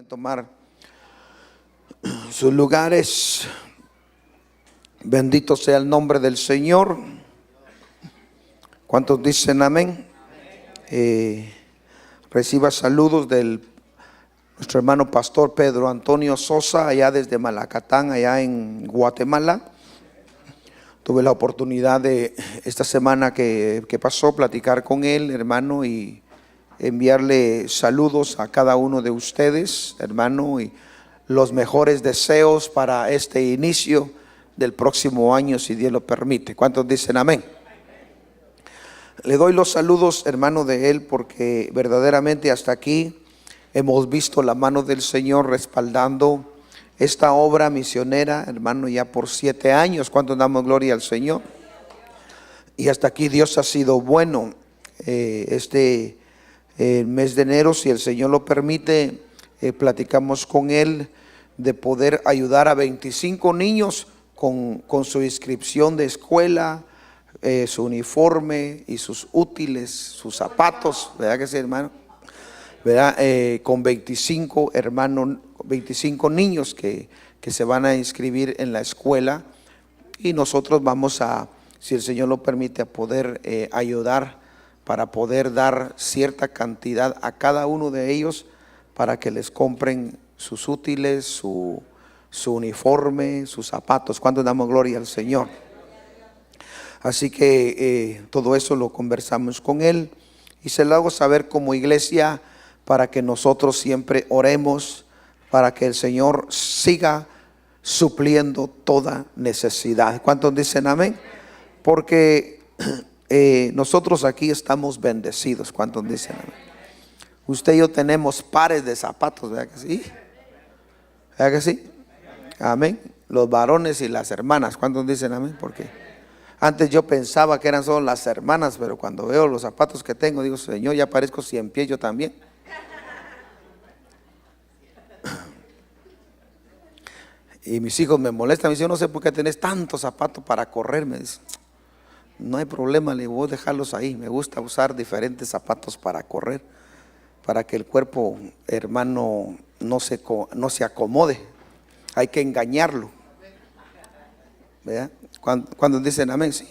Tomar sus lugares. Bendito sea el nombre del Señor. ¿Cuántos dicen amén? Reciba saludos de nuestro hermano pastor Pedro Antonio Sosa, allá desde Malacatán, allá en Guatemala. Tuve la oportunidad de esta semana que pasó platicar con él, hermano, y enviarle saludos a cada uno de ustedes, hermano, y los mejores deseos para este inicio del próximo año, si Dios lo permite. ¿Cuántos dicen amén? Le doy los saludos, hermano, de él, porque verdaderamente hasta aquí hemos visto la mano del Señor respaldando esta obra misionera, hermano, ya por 7 años. ¿Cuántos damos gloria al Señor? Y hasta aquí Dios ha sido bueno. El mes de enero, si el Señor lo permite, platicamos con él de poder ayudar a 25 niños con su inscripción de escuela, su uniforme y sus útiles, sus zapatos, ¿verdad que sí, hermano? ¿Verdad? Con 25 hermanos, 25 niños que se van a inscribir en la escuela, y nosotros vamos a, si el Señor lo permite, a poder ayudar para poder dar cierta cantidad a cada uno de ellos para que les compren sus útiles, su uniforme, sus zapatos. ¿Cuánto damos gloria al Señor? Así que todo eso lo conversamos con él y se lo hago saber como iglesia para que nosotros siempre oremos para que el Señor siga supliendo toda necesidad. ¿Cuántos dicen amén? Porque nosotros aquí estamos bendecidos. ¿Cuántos dicen amén? Usted y yo tenemos pares de zapatos, ¿verdad que sí? ¿Verdad que sí? Amén. Los varones y las hermanas. ¿Cuántos dicen amén? Porque antes yo pensaba que eran solo las hermanas, pero cuando veo los zapatos que tengo, digo, Señor, ya parezco 100 pies yo también. Y mis hijos me molestan, me dicen, yo no sé por qué tenés tantos zapatos para correr, me dicen. No hay problema, le voy a dejarlos ahí. Me gusta usar diferentes zapatos para correr, para que el cuerpo, hermano, no se acomode. Hay que engañarlo, ¿verdad? Cuando dicen amén, sí.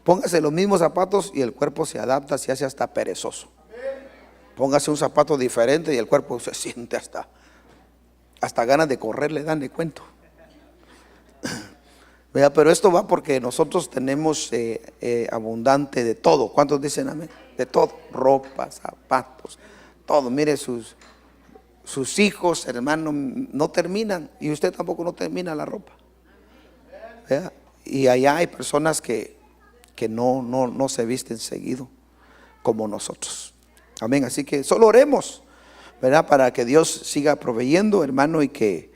Póngase los mismos zapatos y el cuerpo se adapta, se hace hasta perezoso. Póngase un zapato diferente y el cuerpo se siente hasta ganas de correr le dan, de cuento. Pero esto va porque nosotros tenemos abundante de todo. ¿Cuántos dicen amén? De todo, ropa, zapatos, todo. Mire, sus hijos, hermanos, no terminan, y usted tampoco no termina la ropa. ¿Verdad? Y allá hay personas que no se visten seguido como nosotros. Amén. Así que solo oremos, ¿verdad? Para que Dios siga proveyendo, hermano, y que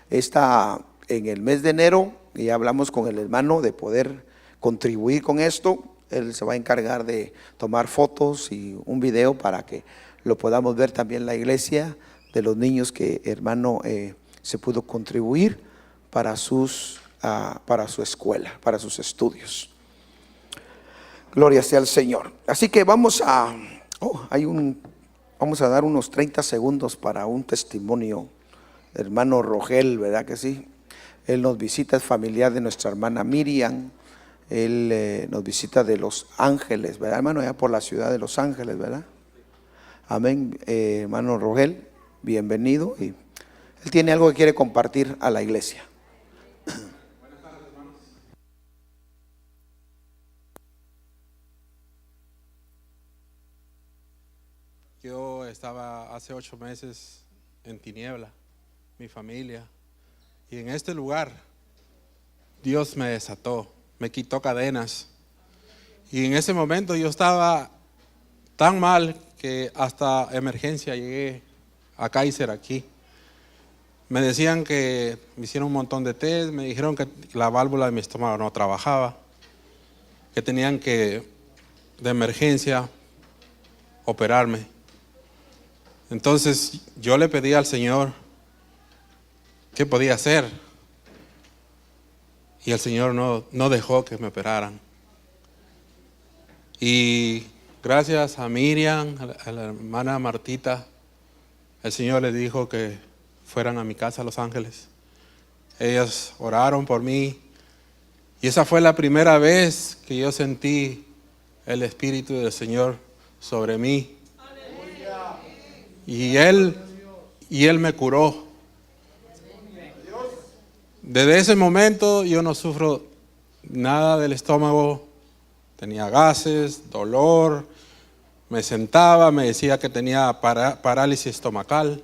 en el mes de enero, y ya hablamos con el hermano de poder contribuir con esto. Él se va a encargar de tomar fotos y un video para que lo podamos ver también en la iglesia, de los niños que, hermano, se pudo contribuir para su escuela, para sus estudios. Gloria sea al Señor. Así que vamos a dar unos 30 segundos para un testimonio, hermano Rogel, ¿verdad que sí? Él nos visita, es familiar de nuestra hermana Miriam. Él nos visita de Los Ángeles, ¿verdad, hermano? Allá por la ciudad de Los Ángeles, ¿verdad? Amén. Hermano Rogel, bienvenido. Y él tiene algo que quiere compartir a la iglesia. Buenas tardes, hermanos. Yo estaba hace 8 meses en tiniebla, mi familia. Y en este lugar Dios me desató, me quitó cadenas. Y en ese momento yo estaba tan mal que hasta emergencia llegué a Kaiser aquí. Me decían que me hicieron un montón de test, me dijeron que la válvula de mi estómago no trabajaba, que tenían que de emergencia operarme. Entonces yo le pedí al Señor qué podía hacer, y el Señor no dejó que me operaran. Y gracias a Miriam, a la hermana Martita, el Señor le dijo que fueran a mi casa a Los Ángeles. Ellas oraron por mí y esa fue la primera vez que yo sentí el Espíritu del Señor sobre mí. Y Él me curó. Desde ese momento yo no sufro nada del estómago. Tenía gases, dolor, me sentaba, me decía que tenía parálisis estomacal.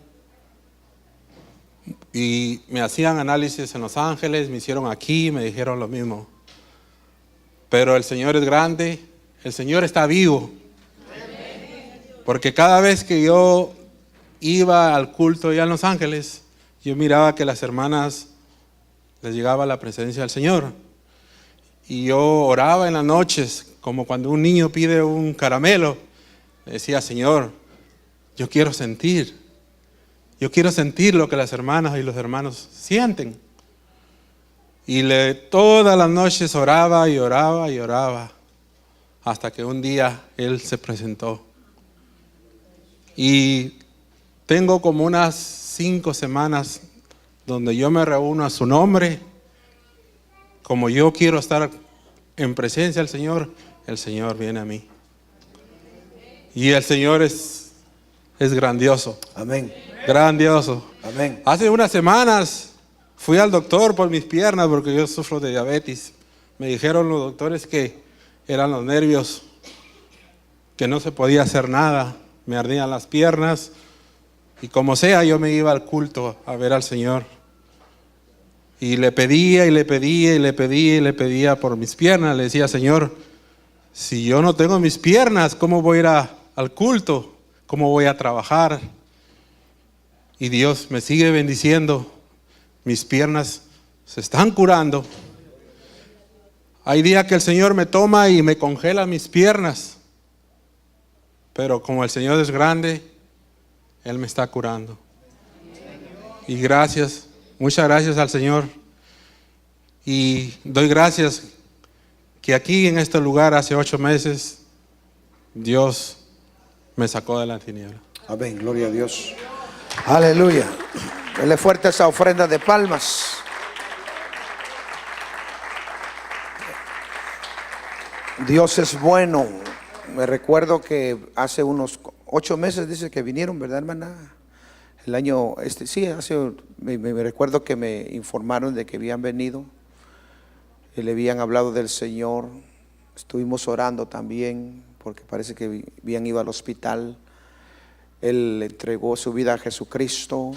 Y me hacían análisis en Los Ángeles, me hicieron aquí, me dijeron lo mismo. Pero el Señor es grande, el Señor está vivo. Porque cada vez que yo iba al culto allá en Los Ángeles, yo miraba que las hermanas les llegaba la presencia del Señor. Y yo oraba en las noches, como cuando un niño pide un caramelo. Le decía, Señor, yo quiero sentir lo que las hermanas y los hermanos sienten. Y todas las noches oraba y oraba y oraba, hasta que un día Él se presentó. Y tengo como unas 5 semanas donde yo me reúno a su nombre. Como yo quiero estar en presencia del Señor, el Señor viene a mí. Y el Señor es grandioso. Amén. Grandioso. Amén. Hace unas semanas fui al doctor por mis piernas porque yo sufro de diabetes. Me dijeron los doctores que eran los nervios, que no se podía hacer nada. Me ardían las piernas y como sea yo me iba al culto a ver al Señor. Y le pedía y le pedía y le pedía y le pedía por mis piernas. Le decía, Señor, si yo no tengo mis piernas, ¿cómo voy a ir al culto? ¿Cómo voy a trabajar? Y Dios me sigue bendiciendo. Mis piernas se están curando. Hay días que el Señor me toma y me congela mis piernas. Pero como el Señor es grande, Él me está curando. Y gracias, muchas gracias al Señor. Y doy gracias que aquí en este lugar hace 8 meses Dios me sacó de la tiniebla. Amén, gloria a Dios. Aleluya. Dele fuerte esa ofrenda de palmas. Dios es bueno. Me recuerdo que hace unos 8 meses dice que vinieron, ¿verdad, hermana? El año, me recuerdo que me informaron de que habían venido y le habían hablado del Señor. Estuvimos orando también porque parece que habían ido al hospital. Él entregó su vida a Jesucristo.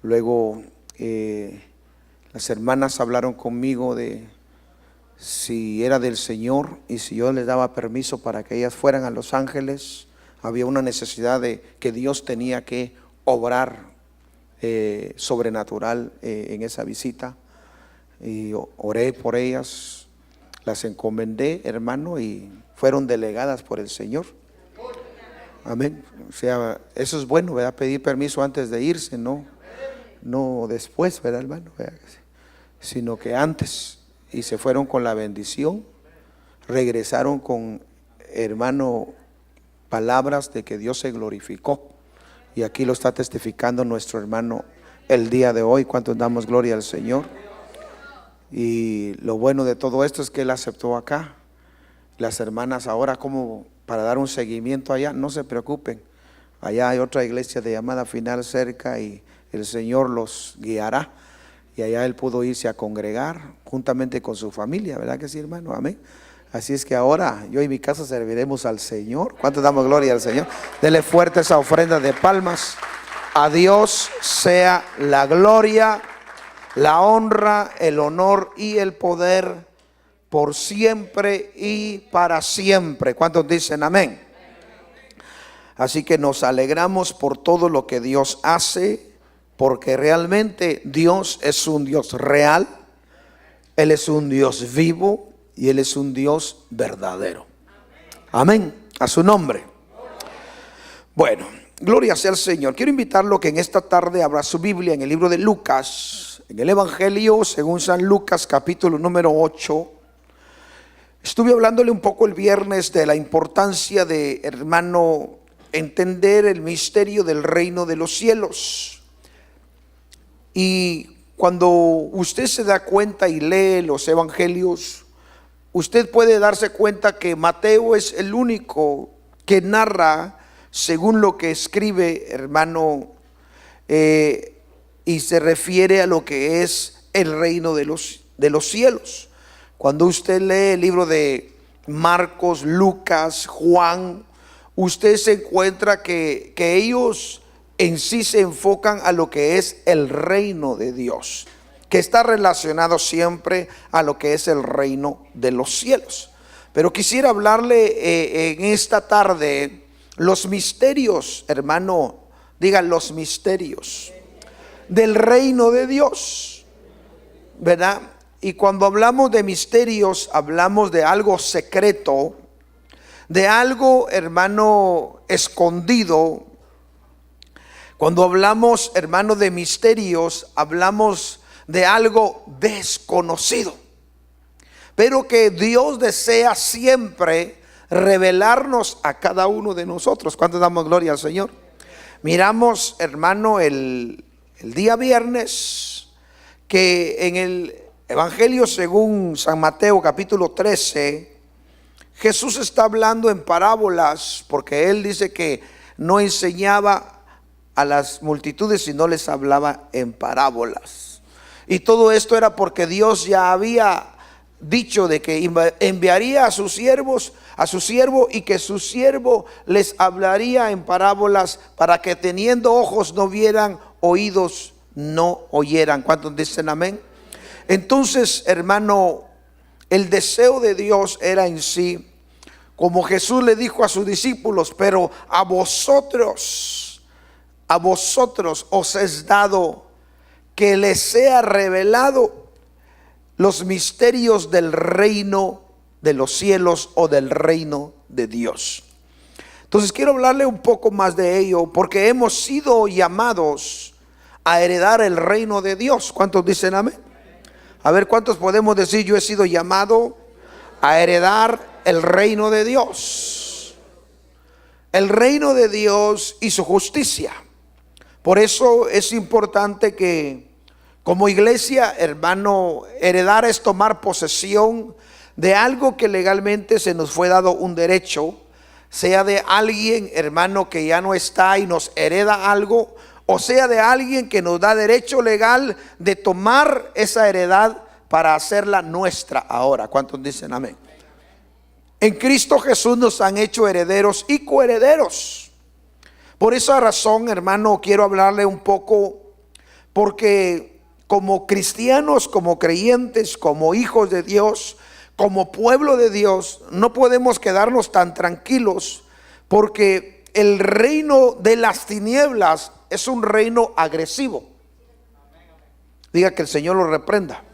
Luego las hermanas hablaron conmigo de si era del Señor y si yo les daba permiso para que ellas fueran a Los Ángeles. Había una necesidad de que Dios tenía que obrar sobrenatural en esa visita. Y oré por ellas, las encomendé, hermano, y fueron delegadas por el Señor. Amén. O sea, eso es bueno, ¿verdad? Pedir permiso antes de irse, no después, ¿verdad, hermano? Sino que antes. Y se fueron con la bendición, regresaron con, hermano, palabras de que Dios se glorificó. Y aquí lo está testificando nuestro hermano el día de hoy. ¿Cuántos damos gloria al Señor? Y lo bueno de todo esto es que Él aceptó acá. Las hermanas ahora, como para dar un seguimiento allá, no se preocupen. Allá hay otra iglesia de llamada final cerca y el Señor los guiará. Y allá él pudo irse a congregar juntamente con su familia, ¿verdad que sí, hermano? Amén. Así es que ahora yo y mi casa serviremos al Señor. ¿Cuántos damos gloria al Señor? Dele fuerte esa ofrenda de palmas. A Dios sea la gloria, la honra, el honor y el poder por siempre y para siempre. ¿Cuántos dicen amén? Así que nos alegramos por todo lo que Dios hace, porque realmente Dios es un Dios real, Él es un Dios vivo y Él es un Dios verdadero. Amén, a su nombre. Bueno, gloria sea al Señor. Quiero invitarlo que en esta tarde abra su Biblia en el libro de Lucas, en el Evangelio según San Lucas, capítulo número 8. Estuve hablándole un poco el viernes de la importancia de, hermano, entender el misterio del reino de los cielos. Y cuando usted se da cuenta y lee los evangelios, usted puede darse cuenta que Mateo es el único que narra según lo que escribe, hermano, y se refiere a lo que es el reino de los cielos. Cuando usted lee el libro de Marcos, Lucas, Juan, usted se encuentra que ellos en sí se enfocan a lo que es el reino de Dios, que está relacionado siempre a lo que es el reino de los cielos. Pero quisiera hablarle en esta tarde los misterios, hermano, digan los misterios del reino de Dios, ¿verdad? Y cuando hablamos de misterios, hablamos de algo secreto, de algo, hermano, escondido. Cuando hablamos, hermano, de misterios, hablamos de algo desconocido, pero que Dios desea siempre revelarnos a cada uno de nosotros. ¿Cuánto damos gloria al Señor? Miramos, hermano, el día viernes, que en el Evangelio según San Mateo capítulo 13, Jesús está hablando en parábolas, porque Él dice que no enseñaba a las multitudes, sino les hablaba en parábolas. Y todo esto era porque Dios ya había dicho de que enviaría a sus siervos, a su siervo, y que su siervo les hablaría en parábolas, para que teniendo ojos no vieran, oídos no oyeran. ¿Cuántos dicen amén? Entonces, hermano, el deseo de Dios era en sí, como Jesús le dijo a sus discípulos: pero a vosotros os es dado que les sea revelado los misterios del reino de los cielos, o del reino de Dios. Entonces quiero hablarle un poco más de ello, porque hemos sido llamados a heredar el reino de Dios. ¿Cuántos dicen amén? A ver, ¿cuántos podemos decir: yo he sido llamado a heredar el reino de Dios? El reino de Dios y su justicia. Por eso es importante que como iglesia, hermano, heredar es tomar posesión de algo que legalmente se nos fue dado un derecho, sea de alguien, hermano, que ya no está y nos hereda algo, o sea de alguien que nos da derecho legal de tomar esa heredad para hacerla nuestra ahora. ¿Cuántos dicen amén? En Cristo Jesús nos han hecho herederos y coherederos. Por esa razón, hermano, quiero hablarle un poco, porque como cristianos, como creyentes, como hijos de Dios, como pueblo de Dios, no podemos quedarnos tan tranquilos, porque el reino de las tinieblas es un reino agresivo. Diga que el Señor lo reprenda.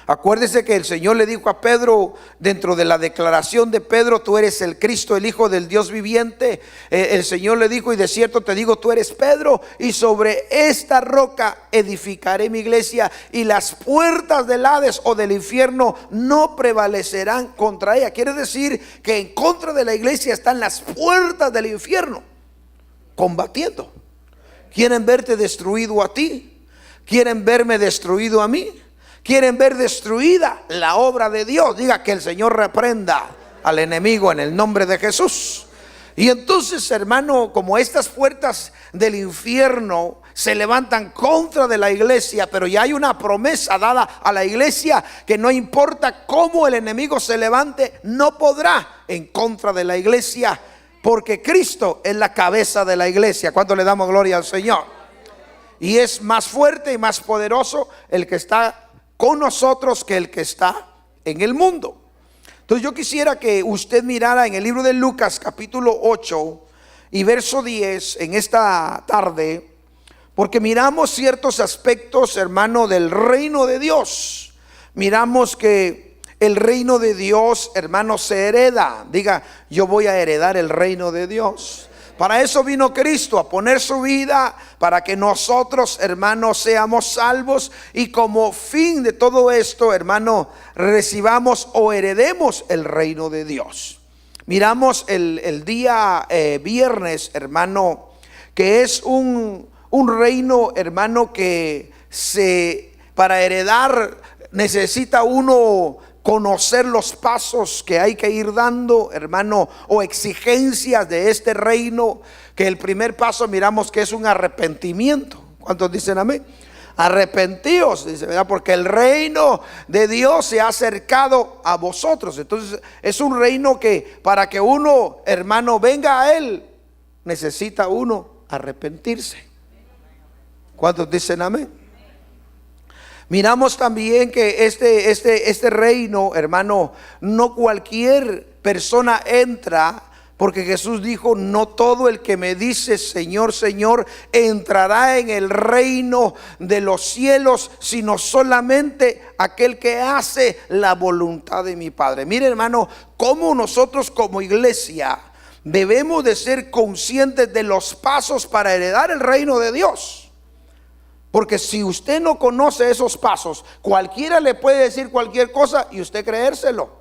Acuérdese que el Señor le dijo a Pedro, dentro de la declaración de Pedro: tú eres el Cristo, el Hijo del Dios viviente. El Señor le dijo: y de cierto te digo, tú eres Pedro, y sobre esta roca edificaré mi iglesia, y las puertas del Hades, o del infierno, no prevalecerán contra ella. Quiere decir que en contra de la iglesia están las puertas del infierno combatiendo. Quieren verte destruido a ti, quieren verme destruido a mí, quieren ver destruida la obra de Dios. Diga que el Señor reprenda al enemigo en el nombre de Jesús. Y entonces, hermano, como estas puertas del infierno se levantan contra de la iglesia, pero ya hay una promesa dada a la iglesia, que no importa cómo el enemigo se levante, no podrá en contra de la iglesia, porque Cristo es la cabeza de la iglesia. ¿Cuánto le damos gloria al Señor? Y es más fuerte y más poderoso el que está con nosotros que el que está en el mundo. Entonces yo quisiera que usted mirara en el libro de Lucas capítulo 8 y verso 10 en esta tarde, porque miramos ciertos aspectos, hermano, del reino de Dios. Miramos que el reino de Dios, hermano, se hereda. Diga: yo voy a heredar el reino de Dios. Para eso vino Cristo, a poner su vida para que nosotros, hermanos, seamos salvos, y como fin de todo esto, hermano, recibamos o heredemos el reino de Dios. Miramos el día viernes, hermano, que es un un reino, hermano, que para heredar necesita uno conocer los pasos que hay que ir dando, hermano, o exigencias de este reino, que el primer paso miramos que es un arrepentimiento. ¿Cuántos dicen amén? Arrepentíos, dice, ¿verdad? Porque el reino de Dios se ha acercado a vosotros. Entonces es un reino que para que uno, hermano, venga a él, necesita uno arrepentirse. ¿Cuántos dicen amén? Miramos también que este reino, hermano, no cualquier persona entra, porque Jesús dijo: no todo el que me dice Señor, Señor, entrará en el reino de los cielos, sino solamente aquel que hace la voluntad de mi Padre. Mire, hermano, cómo nosotros como iglesia debemos de ser conscientes de los pasos para heredar el reino de Dios. Porque si usted no conoce esos pasos, cualquiera le puede decir cualquier cosa y usted creérselo.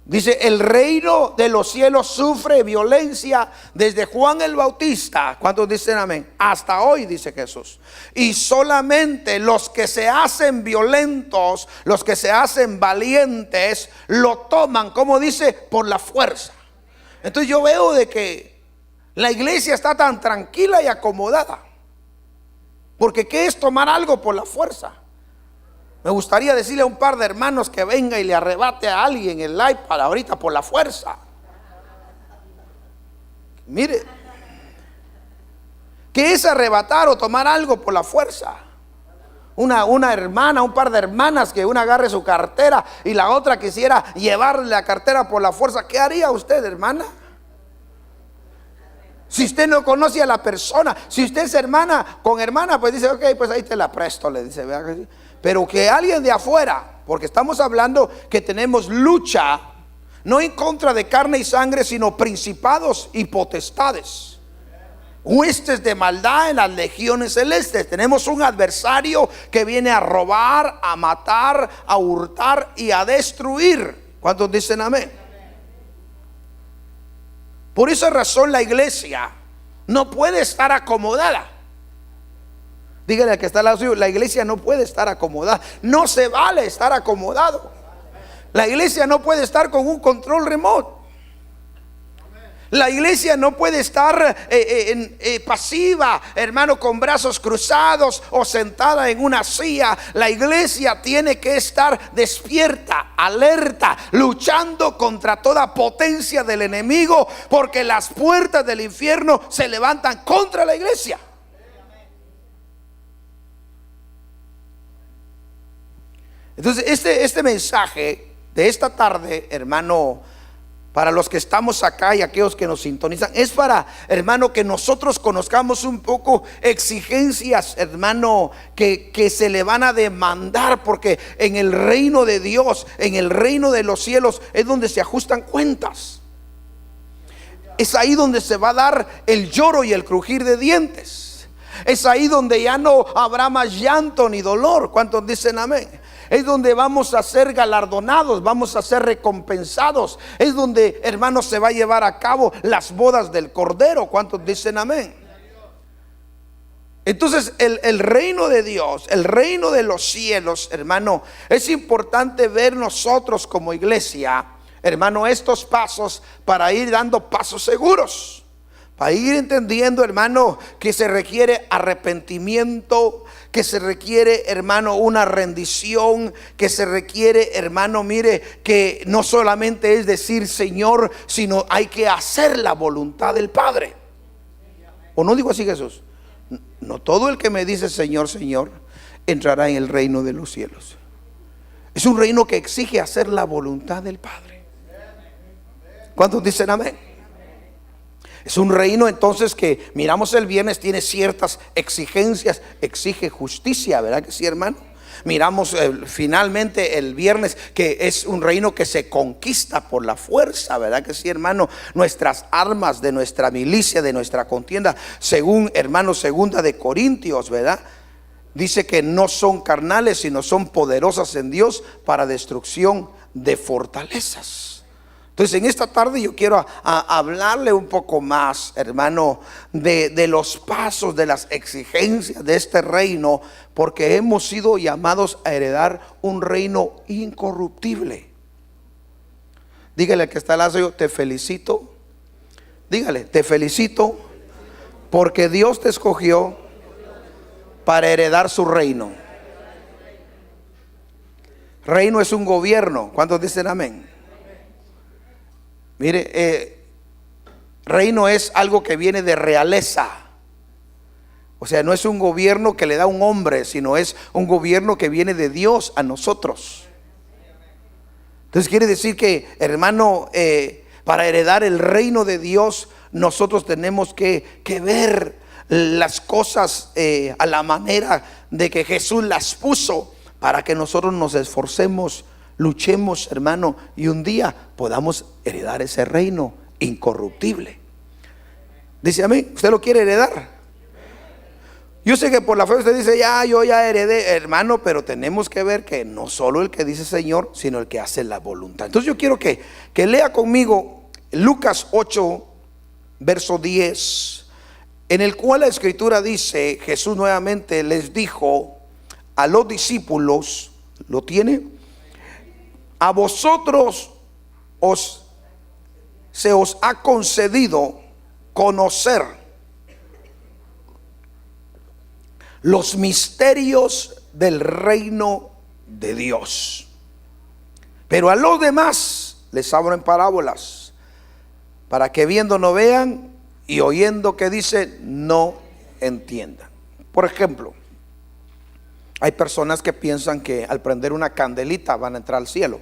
Dice: el reino de los cielos sufre violencia desde Juan el Bautista. ¿Cuántos dicen amén? Hasta hoy, dice Jesús. Y solamente los que se hacen violentos, los que se hacen valientes, lo toman, como dice, por la fuerza. Entonces yo veo de que la iglesia está tan tranquila y acomodada, porque ¿qué es tomar algo por la fuerza? Me gustaría decirle a un par de hermanos que venga y le arrebate a alguien el iPad ahorita por la fuerza. Mire, ¿qué es arrebatar o tomar algo por la fuerza? Una hermana, un par de hermanas, que una agarre su cartera y la otra quisiera llevarle la cartera por la fuerza. ¿Qué haría usted, hermana? Si usted no conoce a la persona, si usted es hermana con hermana, pues dice: ok, pues ahí te la presto, le dice. Pero que alguien de afuera, porque estamos hablando que tenemos lucha, no en contra de carne y sangre, sino principados y potestades, huestes de maldad en las legiones celestes. Tenemos un adversario que viene a robar, a matar, a hurtar y a destruir. ¿Cuántos dicen amén? Por esa razón la iglesia no puede estar acomodada. Dígale al que está al lado suyo: la iglesia no puede estar acomodada. No se vale estar acomodado. La iglesia no puede estar con un control remoto. La iglesia no puede estar pasiva, hermano, con brazos cruzados o sentada en una silla. La iglesia tiene que estar despierta, alerta, luchando contra toda potencia del enemigo, porque las puertas del infierno se levantan contra la iglesia. Entonces este mensaje de esta tarde, hermano, para los que estamos acá y aquellos que nos sintonizan, es para, hermano, que nosotros conozcamos un poco exigencias, hermano, que se le van a demandar, porque en el reino de Dios, en el reino de los cielos, es donde se ajustan cuentas. Es ahí donde se va a dar el lloro y el crujir de dientes. Es ahí donde ya no habrá más llanto ni dolor. ¿Cuántos dicen amén? Es donde vamos a ser galardonados, vamos a ser recompensados. Es donde, hermanos, se va a llevar a cabo las bodas del Cordero. ¿Cuántos dicen amén? Entonces el reino de Dios, el reino de los cielos, hermano, es importante ver nosotros como iglesia, hermano, estos pasos para ir dando pasos seguros. Para ir entendiendo, hermano, que se requiere arrepentimiento, que se requiere, hermano, una rendición, que se requiere, hermano, mire, que no solamente es decir Señor, sino hay que hacer la voluntad del Padre. ¿O no digo así Jesús? No todo el que me dice Señor, Señor, entrará en el reino de los cielos. Es un reino que exige hacer la voluntad del Padre. ¿Cuántos dicen amén? Es un reino entonces que miramos el viernes, tiene ciertas exigencias, exige justicia, ¿verdad que sí, hermano? Miramos finalmente el viernes que es un reino que se conquista por la fuerza, ¿verdad que sí, hermano? Nuestras armas de nuestra milicia, de nuestra contienda, según, hermano, segunda de Corintios, ¿verdad? Dice que no son carnales, sino son poderosas en Dios para destrucción de fortalezas. Entonces en esta tarde yo quiero hablarle un poco más, hermano, de los pasos, de las exigencias de este reino, porque hemos sido llamados a heredar un reino incorruptible. Dígale al que está al lado, te felicito. Dígale, te felicito porque Dios te escogió para heredar su reino. Reino es un gobierno. ¿Cuántos dicen amén? Mire, reino es algo que viene de realeza. O sea, no es un gobierno que le da un hombre, sino es un gobierno que viene de Dios a nosotros. Entonces quiere decir que, hermano, para heredar el reino de Dios, nosotros tenemos que ver las cosas a la manera de que Jesús las puso, para que nosotros nos esforcemos, luchemos, hermano, y un día podamos heredar ese reino incorruptible. Dice amén. ¿Usted lo quiere heredar? Yo sé que por la fe usted dice, yo ya heredé, hermano, pero tenemos que ver que no solo el que dice Señor, sino el que hace la voluntad. Entonces yo quiero que lea conmigo Lucas 8, verso 10, en el cual la escritura dice, Jesús nuevamente les dijo a los discípulos, ¿lo tiene? A vosotros se os ha concedido conocer los misterios del reino de Dios, pero a los demás les hablo en parábolas, para que viendo no vean y oyendo que dice no entiendan. Por ejemplo, hay personas que piensan que al prender una candelita van a entrar al cielo.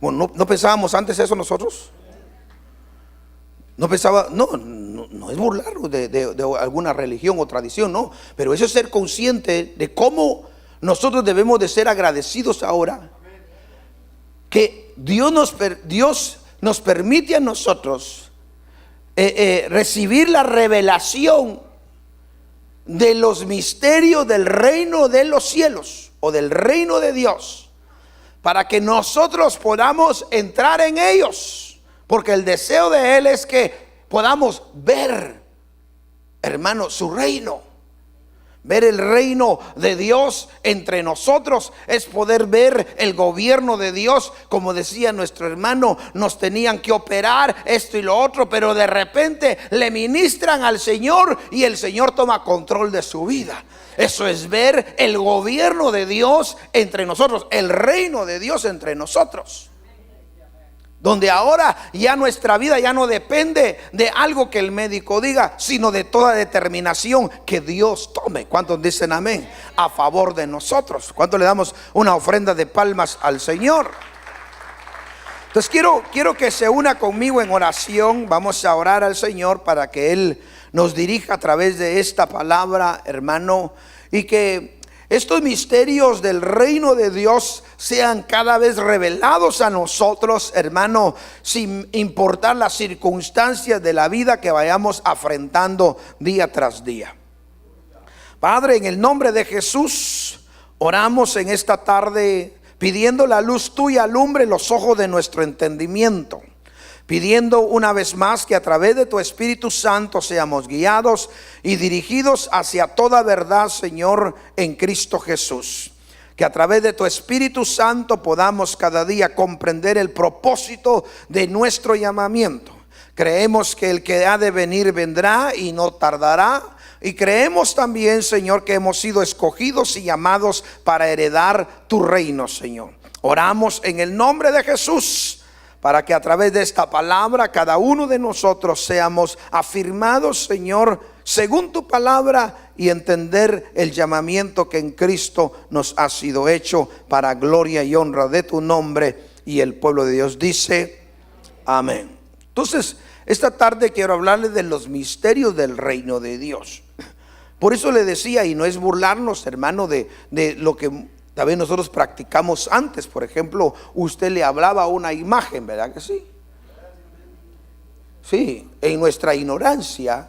Bueno, ¿no pensábamos antes eso nosotros? No pensaba, no es burlarnos de alguna religión o tradición, no. Pero eso es ser consciente de cómo nosotros debemos de ser agradecidos ahora. Que Dios nos permite a nosotros recibir la revelación de los misterios del reino de los cielos o del reino de Dios, para que nosotros podamos entrar en ellos, porque el deseo de Él es que podamos ver, hermano, su reino. Ver el reino de Dios entre nosotros es poder ver el gobierno de Dios. Como decía nuestro hermano, nos tenían que operar esto y lo otro, pero de repente le ministran al Señor y el Señor toma control de su vida. Eso es ver el gobierno de Dios entre nosotros, el reino de Dios entre nosotros, donde ahora ya nuestra vida ya no depende de algo que el médico diga, sino de toda determinación que Dios tome. ¿Cuántos dicen amén? A favor de nosotros. ¿Cuántos le damos una ofrenda de palmas al Señor? Entonces quiero que se una conmigo en oración. Vamos a orar al Señor para que Él nos dirija a través de esta palabra, hermano, y que estos misterios del reino de Dios sean cada vez revelados a nosotros, hermano, sin importar las circunstancias de la vida que vayamos afrontando día tras día. Padre, en el nombre de Jesús, oramos en esta tarde pidiendo la luz tuya alumbre los ojos de nuestro entendimiento, pidiendo una vez más que a través de tu Espíritu Santo seamos guiados y dirigidos hacia toda verdad, Señor, en Cristo Jesús. Que a través de tu Espíritu Santo podamos cada día comprender el propósito de nuestro llamamiento. Creemos que el que ha de venir vendrá y no tardará. Y creemos también, Señor, que hemos sido escogidos y llamados para heredar tu reino, Señor. Oramos en el nombre de Jesús, para que a través de esta palabra cada uno de nosotros seamos afirmados, Señor, según tu palabra, y entender el llamamiento que en Cristo nos ha sido hecho para gloria y honra de tu nombre. Y el pueblo de Dios dice amén. Entonces, esta tarde quiero hablarles de los misterios del reino de Dios. Por eso le decía, y no es burlarnos, hermano, de lo que también nosotros practicamos antes. Por ejemplo, usted le hablaba a una imagen, ¿verdad que sí? Sí, en nuestra ignorancia,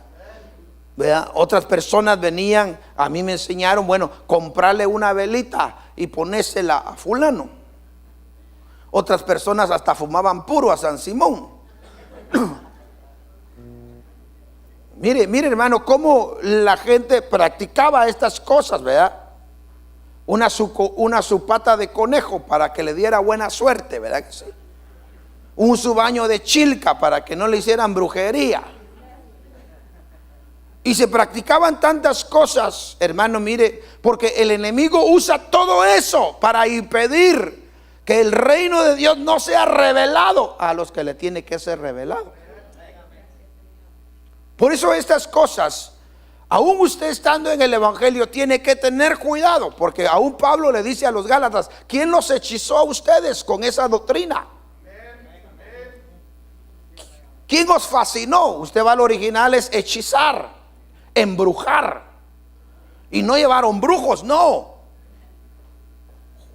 ¿verdad? Otras personas venían, a mí me enseñaron, bueno, comprarle una velita y ponérsela a fulano. Otras personas hasta fumaban puro a San Simón. Mire hermano, cómo la gente practicaba estas cosas, ¿verdad? Una su pata de conejo para que le diera buena suerte, ¿verdad que sí? Su baño de chilca para que no le hicieran brujería. Y se practicaban tantas cosas, hermano, mire, porque el enemigo usa todo eso para impedir que el reino de Dios no sea revelado a los que le tiene que ser revelado. Por eso estas cosas, aún usted estando en el evangelio, tiene que tener cuidado, porque aún Pablo le dice a los Gálatas: ¿quién los hechizó a ustedes con esa doctrina? ¿Quién os fascinó? Usted va al original, es hechizar, embrujar. Y no llevaron brujos, no.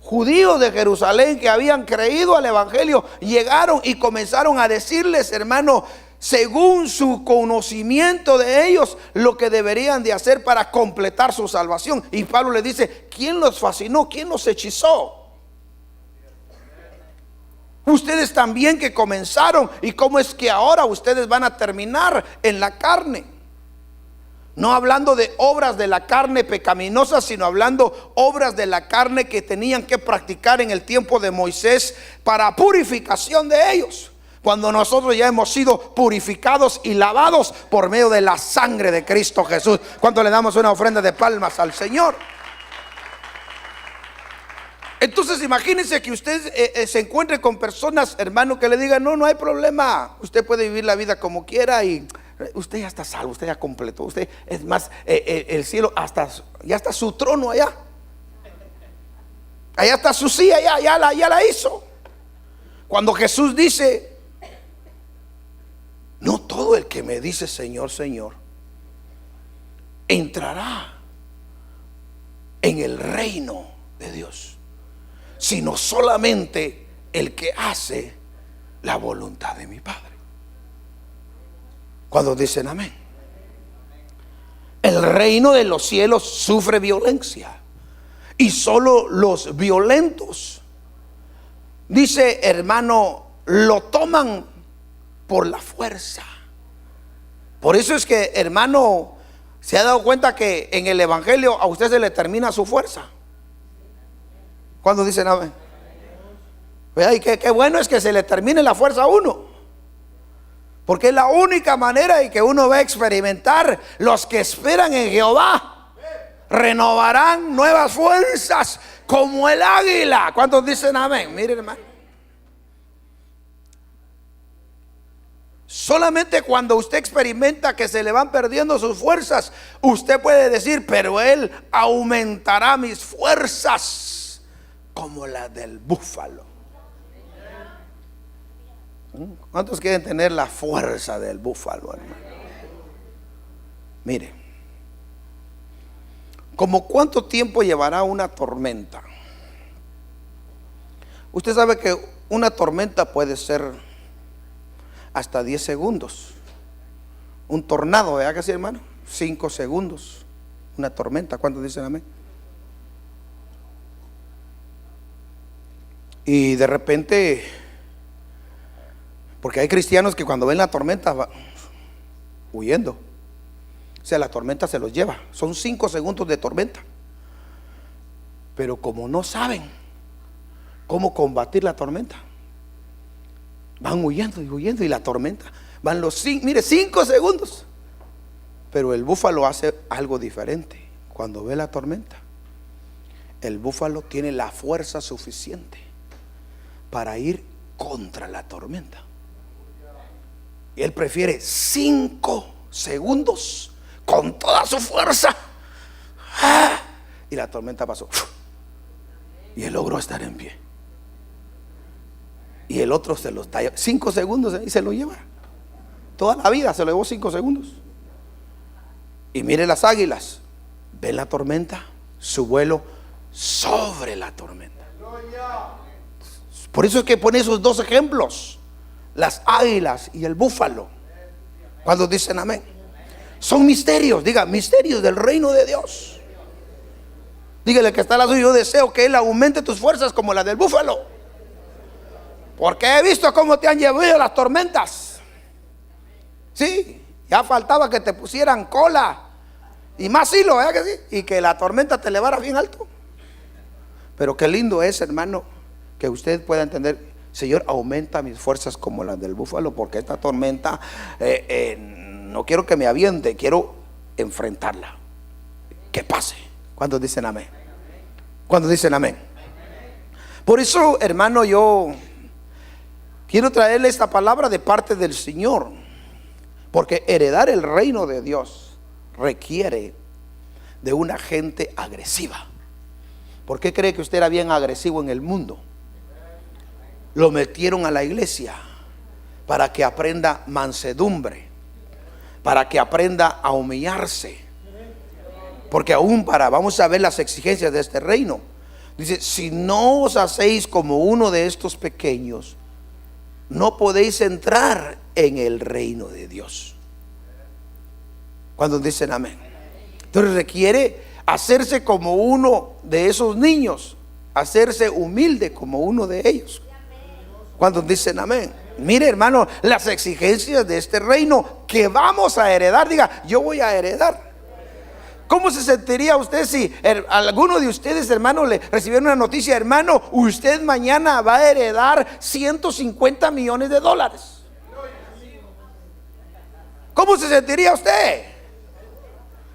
Judíos de Jerusalén que habían creído al evangelio llegaron y comenzaron a decirles, hermano, según su conocimiento de ellos, lo que deberían de hacer para completar su salvación. Y Pablo le dice: ¿quién los fascinó? ¿Quién los hechizó? Ustedes también que comenzaron, ¿y cómo es que ahora ustedes van a terminar en la carne? No hablando de obras de la carne pecaminosas, sino hablando obras de la carne que tenían que practicar en el tiempo de Moisés para purificación de ellos. Cuando nosotros ya hemos sido purificados y lavados por medio de la sangre de Cristo Jesús. Cuando le damos una ofrenda de palmas al Señor. Entonces imagínense que usted se encuentre con personas, hermano, que le digan: no hay problema, usted puede vivir la vida como quiera y usted ya está salvo, usted ya completó, usted es más, el cielo ya está su trono allá. Allá está su silla, ya la hizo. Cuando Jesús dice: no todo el que me dice Señor, Señor entrará en el reino de Dios, sino solamente el que hace la voluntad de mi Padre. Cuando dicen amén. El reino de los cielos sufre violencia, y solo los violentos, dice, hermano, lo toman por la fuerza. Por eso es que, hermano, se ha dado cuenta que en el evangelio a usted se le termina su fuerza. Cuando dicen amén. Y qué bueno es que se le termine la fuerza a uno, porque es la única manera en que uno va a experimentar: los que esperan en Jehová renovarán nuevas fuerzas como el águila. ¿Cuántos dicen amén? Miren, hermano, solamente cuando usted experimenta que se le van perdiendo sus fuerzas, usted puede decir: pero Él aumentará mis fuerzas como las del búfalo. ¿Cuántos quieren tener la fuerza del búfalo, hermano? Mire, ¿como cuánto tiempo llevará una tormenta? Usted sabe que una tormenta puede ser hasta 10 segundos. Un tornado, ¿verdad que sí, hermano? 5 segundos. Una tormenta. ¿Cuántos dicen amén? Y de repente, porque hay cristianos que cuando ven la tormenta van huyendo. O sea, la tormenta se los lleva. Son 5 segundos de tormenta. Pero como no saben cómo combatir la tormenta, van huyendo y huyendo, y la tormenta van los 5 segundos. Pero el búfalo hace algo diferente. Cuando ve la tormenta, el búfalo tiene la fuerza suficiente para ir contra la tormenta. Y él prefiere 5 segundos con toda su fuerza. Y la tormenta pasó. Y él logró estar en pie. Y el otro se lo talla 5 segundos y se lo lleva. Toda la vida se lo llevó 5 segundos. Y mire las águilas. Ven la tormenta, su vuelo sobre la tormenta. Por eso es que pone esos 2 ejemplos: las águilas y el búfalo. Cuando dicen amén, son misterios. Diga: misterios del reino de Dios. Dígale que está al lado: yo deseo que Él aumente tus fuerzas como las del búfalo. Porque he visto cómo te han llevado las tormentas. Sí, ya faltaba que te pusieran cola y más hilo, ¿verdad que sí? Y que la tormenta te elevara bien alto. Pero qué lindo es, hermano, que usted pueda entender: Señor, aumenta mis fuerzas como las del búfalo, porque esta tormenta no quiero que me aviente, quiero enfrentarla. Que pase. ¿Cuántos dicen amén? ¿Cuántos dicen amén? Por eso, hermano, yo quiero traerle esta palabra de parte del Señor, porque heredar el reino de Dios requiere de una gente agresiva. ¿Por qué cree que usted era bien agresivo en el mundo? Lo metieron a la iglesia para que aprenda mansedumbre, para que aprenda a humillarse. Porque aún vamos a ver las exigencias de este reino. Dice: si no os hacéis como uno de estos pequeños, no podéis entrar en el reino de Dios. Cuando dicen amén. Entonces requiere hacerse como uno de esos niños, hacerse humilde como uno de ellos. Cuando dicen amén. Mire, hermano, las exigencias de este reino que vamos a heredar. Diga: yo voy a heredar. ¿Cómo se sentiría usted si alguno de ustedes, hermano, le recibiera una noticia: hermano, usted mañana va a heredar 150 millones de dólares? ¿Cómo se sentiría usted?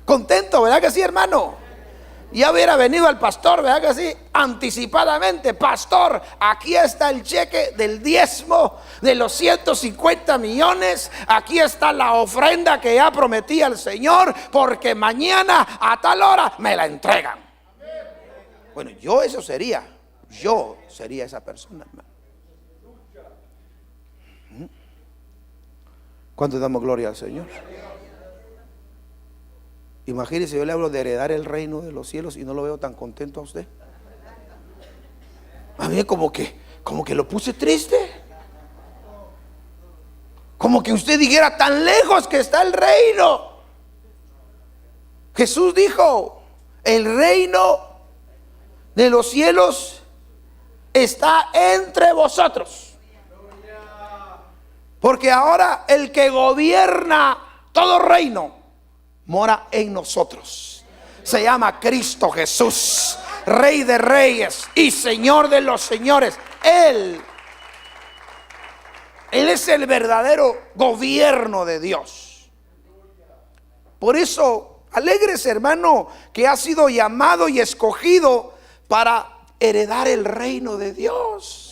Contento, ¿verdad que sí, hermano? Ya hubiera venido al pastor, ¿verdad que sí? Anticipadamente: pastor, aquí está el cheque del diezmo de los 150 millones. Aquí está la ofrenda que ya prometí al Señor, porque mañana a tal hora me la entregan. Bueno, yo sería esa persona, hermano. ¿Cuánto damos gloria al Señor? Imagínese, yo le hablo de heredar el reino de los cielos y no lo veo tan contento a usted. A mí como que lo puse triste. Como que usted dijera: tan lejos que está el reino. Jesús dijo: el reino de los cielos está entre vosotros. Porque ahora el que gobierna todo reino mora en nosotros. Se llama Cristo Jesús, Rey de reyes y Señor de los señores. Él es el verdadero gobierno de Dios. Por eso, alégrese, hermano, que ha sido llamado y escogido para heredar el reino de Dios.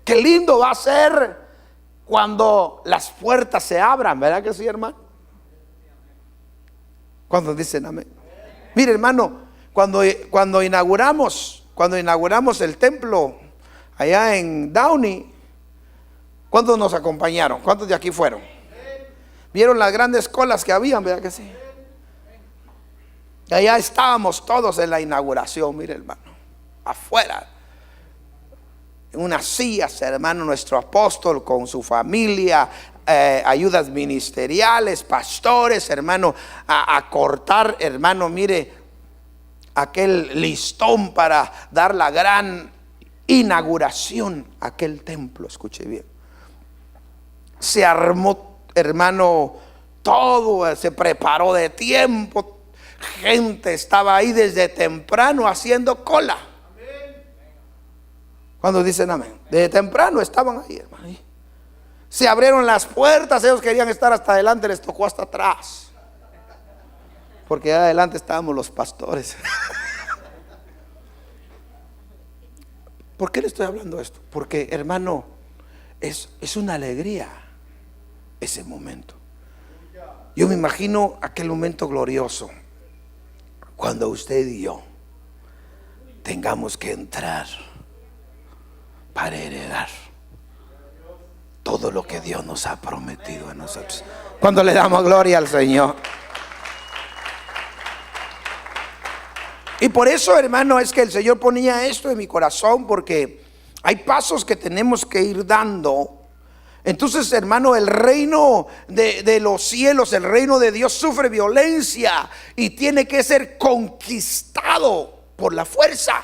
Qué lindo va a ser cuando las puertas se abran, ¿verdad que sí, hermano? Cuando dicen amén. Mire, hermano, cuando inauguramos el templo allá en Downey, ¿cuántos nos acompañaron? ¿Cuántos de aquí fueron? ¿Vieron las grandes colas que habían, verdad que sí? Allá estábamos todos en la inauguración, mire, hermano, afuera. Unas sillas, hermano, nuestro apóstol con su familia, ayudas ministeriales, pastores, hermano, a cortar, hermano, mire, aquel listón para dar la gran inauguración a aquel templo. Escuche bien. Se armó, hermano, todo, se preparó de tiempo. Gente estaba ahí desde temprano haciendo cola. Cuando dicen amén, desde temprano estaban ahí, hermano. Se abrieron las puertas, ellos querían estar hasta adelante, les tocó hasta atrás, porque adelante estábamos los pastores. ¿Por qué le estoy hablando esto? Porque, hermano, es una alegría ese momento. Yo me imagino aquel momento glorioso cuando usted y yo tengamos que entrar para heredar todo lo que Dios nos ha prometido a nosotros. Cuando le damos gloria al Señor. Y por eso, hermano, es que el Señor ponía esto en mi corazón, porque hay pasos que tenemos que ir dando. Entonces, hermano, el reino de los cielos, el reino de Dios sufre violencia y tiene que ser conquistado por la fuerza.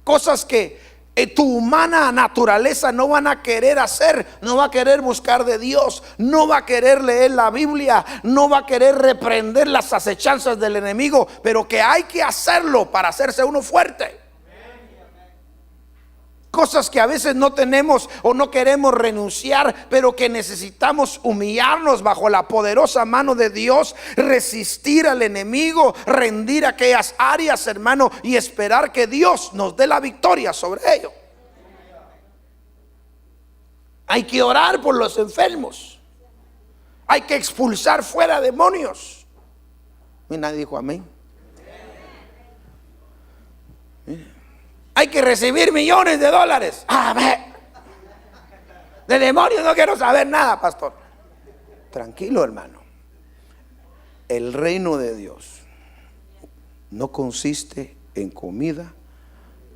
cosas que tu humana naturaleza no van a querer hacer, no va a querer buscar de Dios, no va a querer leer la Biblia, no va a querer reprender las acechanzas del enemigo, pero que hay que hacerlo para hacerse uno fuerte. Cosas que a veces no tenemos o no queremos renunciar, pero que necesitamos humillarnos bajo la poderosa mano de Dios, resistir al enemigo, rendir aquellas áreas, hermano, y esperar que Dios nos dé la victoria sobre ello. Hay que orar por los enfermos, hay que expulsar fuera demonios. Y nadie dijo amén. Hay que recibir millones de dólares. Amén. De demonios no quiero saber nada, pastor. Tranquilo, hermano. El reino de Dios no consiste en comida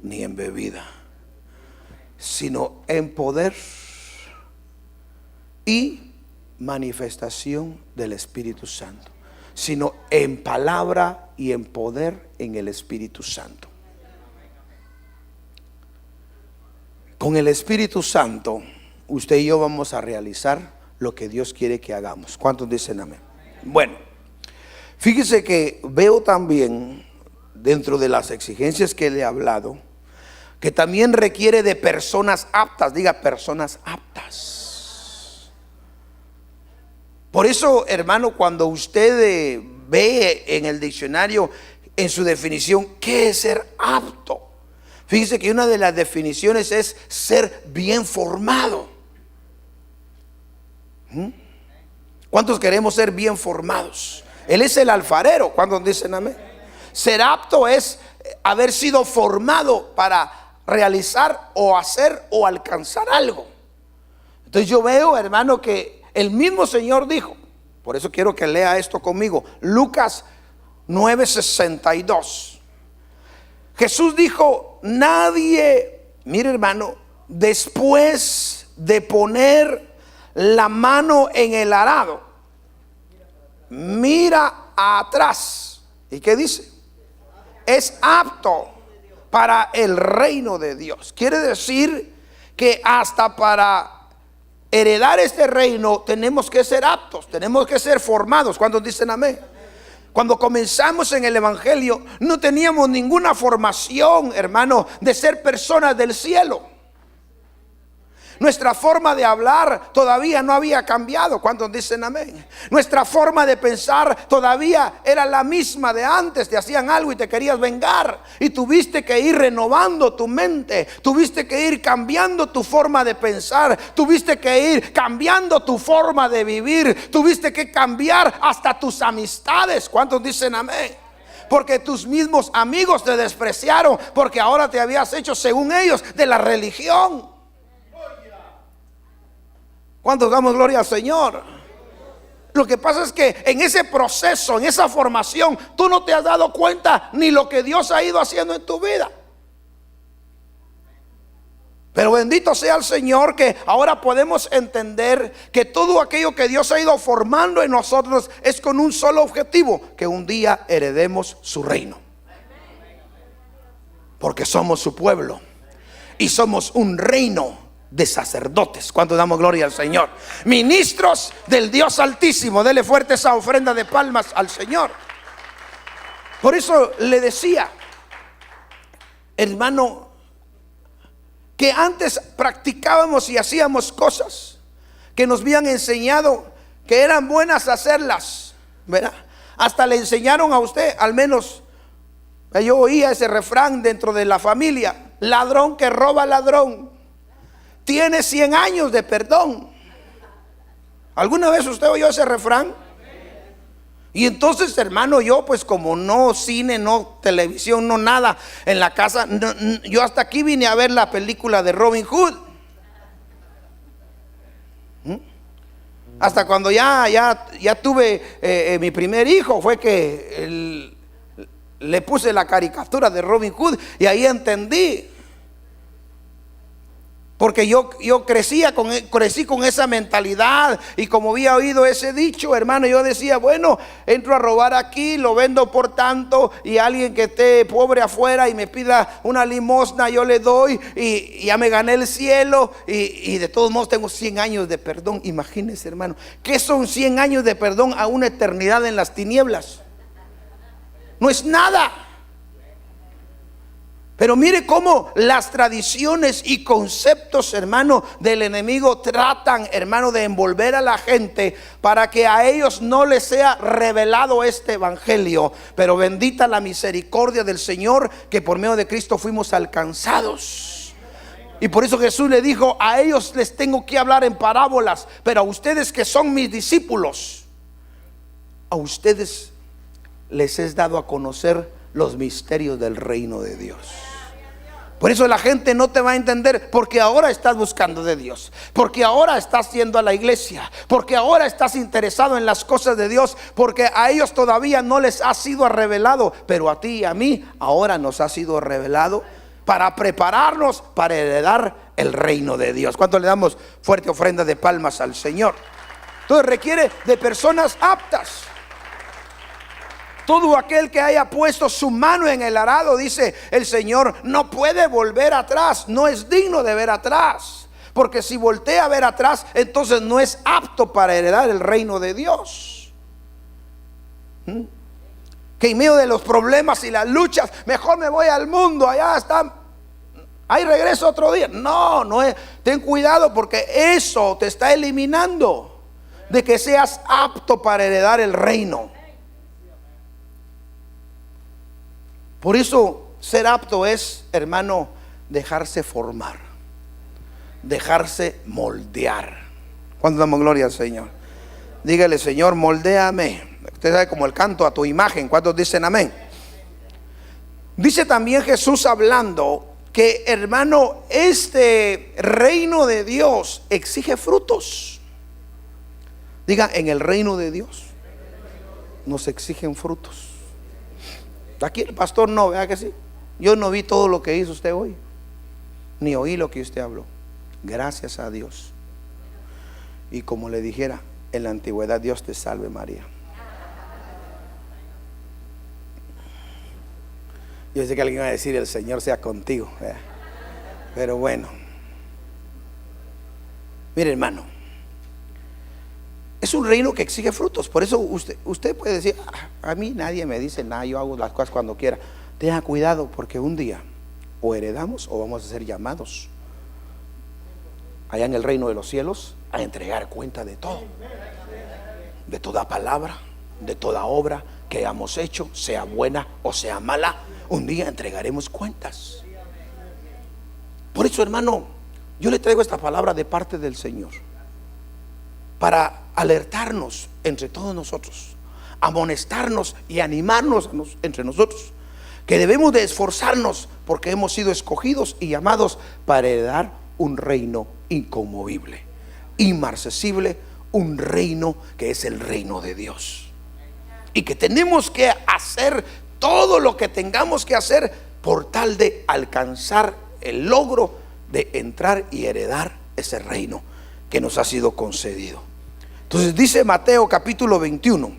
ni en bebida, sino en poder y manifestación del Espíritu Santo, sino en palabra y en poder en el Espíritu Santo. Con el Espíritu Santo, usted y yo vamos a realizar lo que Dios quiere que hagamos. ¿Cuántos dicen amén? Bueno, fíjese que veo también, dentro de las exigencias que le he hablado, que también requiere de personas aptas. Diga, personas aptas. Por eso, hermano, cuando usted ve en el diccionario, en su definición, ¿qué es ser apto? Fíjese que una de las definiciones es ser bien formado. ¿Cuántos queremos ser bien formados? Él es el alfarero. ¿Cuántos dicen amén? Ser apto es haber sido formado para realizar o hacer o alcanzar algo. Entonces yo veo, hermano, que el mismo Señor dijo, por eso quiero que lea esto conmigo, Lucas 9:62. Jesús dijo, nadie, mire hermano, después de poner la mano en el arado, mira atrás. ¿Y qué dice? Es apto para el reino de Dios. Quiere decir que hasta para heredar este reino tenemos que ser aptos, tenemos que ser formados. ¿Cuántos dicen amén? Cuando comenzamos en el evangelio no teníamos ninguna formación, hermano, de ser personas del cielo. Nuestra forma de hablar todavía no había cambiado. ¿Cuántos dicen amén? Nuestra forma de pensar todavía era la misma de antes. Te hacían algo y te querías vengar, y tuviste que ir renovando tu mente, tuviste que ir cambiando tu forma de pensar, tuviste que ir cambiando tu forma de vivir, tuviste que cambiar hasta tus amistades. ¿Cuántos dicen amén? Porque tus mismos amigos te despreciaron, porque ahora te habías hecho, según ellos, de la religión. ¿Cuántos damos gloria al Señor? Lo que pasa es que en ese proceso, en esa formación, tú no te has dado cuenta ni lo que Dios ha ido haciendo en tu vida. Pero bendito sea el Señor, que ahora podemos entender que todo aquello que Dios ha ido formando en nosotros es con un solo objetivo: que un día heredemos su reino. Porque somos su pueblo y somos un reino de sacerdotes. Cuando damos gloria al Señor, ministros del Dios Altísimo. Dele fuerte esa ofrenda de palmas al Señor. Por eso le decía, hermano, que antes practicábamos y hacíamos cosas que nos habían enseñado que eran buenas hacerlas, ¿verdad? Hasta le enseñaron a usted, al menos yo oía ese refrán dentro de la familia: ladrón que roba ladrón tiene 100 años de perdón. ¿Alguna vez usted oyó ese refrán? Y entonces, hermano, yo pues como no cine, no televisión, no nada en la casa, yo hasta aquí vine a ver la película de Robin Hood. Hasta cuando ya tuve mi primer hijo, fue que le puse la caricatura de Robin Hood y ahí entendí. Porque yo crecí con esa mentalidad, y como había oído ese dicho, hermano, yo decía, bueno, entro a robar aquí, lo vendo por tanto, y alguien que esté pobre afuera y me pida una limosna, yo le doy, y ya me gané el cielo, y de todos modos tengo 100 años de perdón. Imagínense, hermano, ¿qué son 100 años de perdón a una eternidad en las tinieblas? No es nada. Pero mire cómo las tradiciones y conceptos, hermano, del enemigo tratan, hermano, de envolver a la gente para que a ellos no les sea revelado este evangelio. Pero bendita la misericordia del Señor, que por medio de Cristo fuimos alcanzados. Y por eso Jesús le dijo, a ellos les tengo que hablar en parábolas, pero a ustedes que son mis discípulos, a ustedes les es dado a conocer los misterios del reino de Dios. Por eso la gente no te va a entender, porque ahora estás buscando de Dios, porque ahora estás yendo a la iglesia, porque ahora estás interesado en las cosas de Dios, porque a ellos todavía no les ha sido revelado, pero a ti y a mí ahora nos ha sido revelado para prepararnos para heredar el reino de Dios. ¿Cuánto le damos fuerte ofrenda de palmas al Señor? Entonces requiere de personas aptas. Todo aquel que haya puesto su mano en el arado, dice el Señor, no puede volver atrás, no es digno de ver atrás, porque si voltea a ver atrás, entonces no es apto para heredar el reino de Dios. Que en medio de los problemas y las luchas, mejor me voy al mundo, allá está, ahí regreso otro día. No es, ten cuidado, porque eso te está eliminando de que seas apto para heredar el reino. Por eso ser apto es, hermano, dejarse formar, dejarse moldear. ¿Cuánto damos gloria al Señor? Dígale, Señor, moldéame. Usted sabe, como el canto, a tu imagen. ¿Cuántos dicen amén? Dice también Jesús hablando que, hermano, este reino de Dios exige frutos. Diga, en el reino de Dios nos exigen frutos. Aquí el pastor no, vea que sí. Yo no vi todo lo que hizo usted hoy, ni oí lo que usted habló. Gracias a Dios. Y como le dijera en la antigüedad, Dios te salve María. Yo sé que alguien va a decir, el Señor sea contigo, ¿verdad? Pero bueno, mire, hermano, es un reino que exige frutos. Por eso usted puede decir, a mí nadie me dice nada, yo hago las cosas cuando quiera. Tenga cuidado, porque un día o heredamos o vamos a ser llamados allá en el reino de los cielos a entregar cuenta de todo, de toda palabra, de toda obra que hayamos hecho, sea buena o sea mala. Un día entregaremos cuentas. Por eso, hermano, yo le traigo esta palabra de parte del Señor, para alertarnos entre todos nosotros, amonestarnos y animarnos entre nosotros, que debemos de esforzarnos, porque hemos sido escogidos y llamados para heredar un reino inconmovible, inmarcesible, un reino que es el reino de Dios, y que tenemos que hacer todo lo que tengamos que hacer por tal de alcanzar el logro de entrar y heredar ese reino que nos ha sido concedido. Entonces dice Mateo capítulo 21.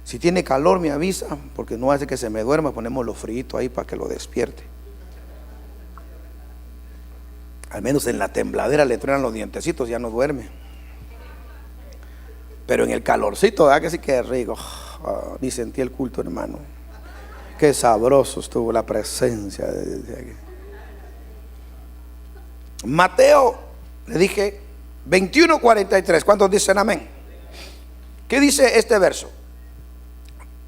Si tiene calor me avisa, porque no hace que se me duerma. Ponemos lo frito ahí para que lo despierte. Al menos en la tembladera le truenan los dientecitos, ya no duerme. Pero en el calorcito, ¿verdad que sí que es rico? Ni sentí el culto, hermano. Qué sabroso estuvo la presencia de aquí. Mateo, le dije, 21:43. ¿Cuántos dicen amén? ¿Qué dice este verso?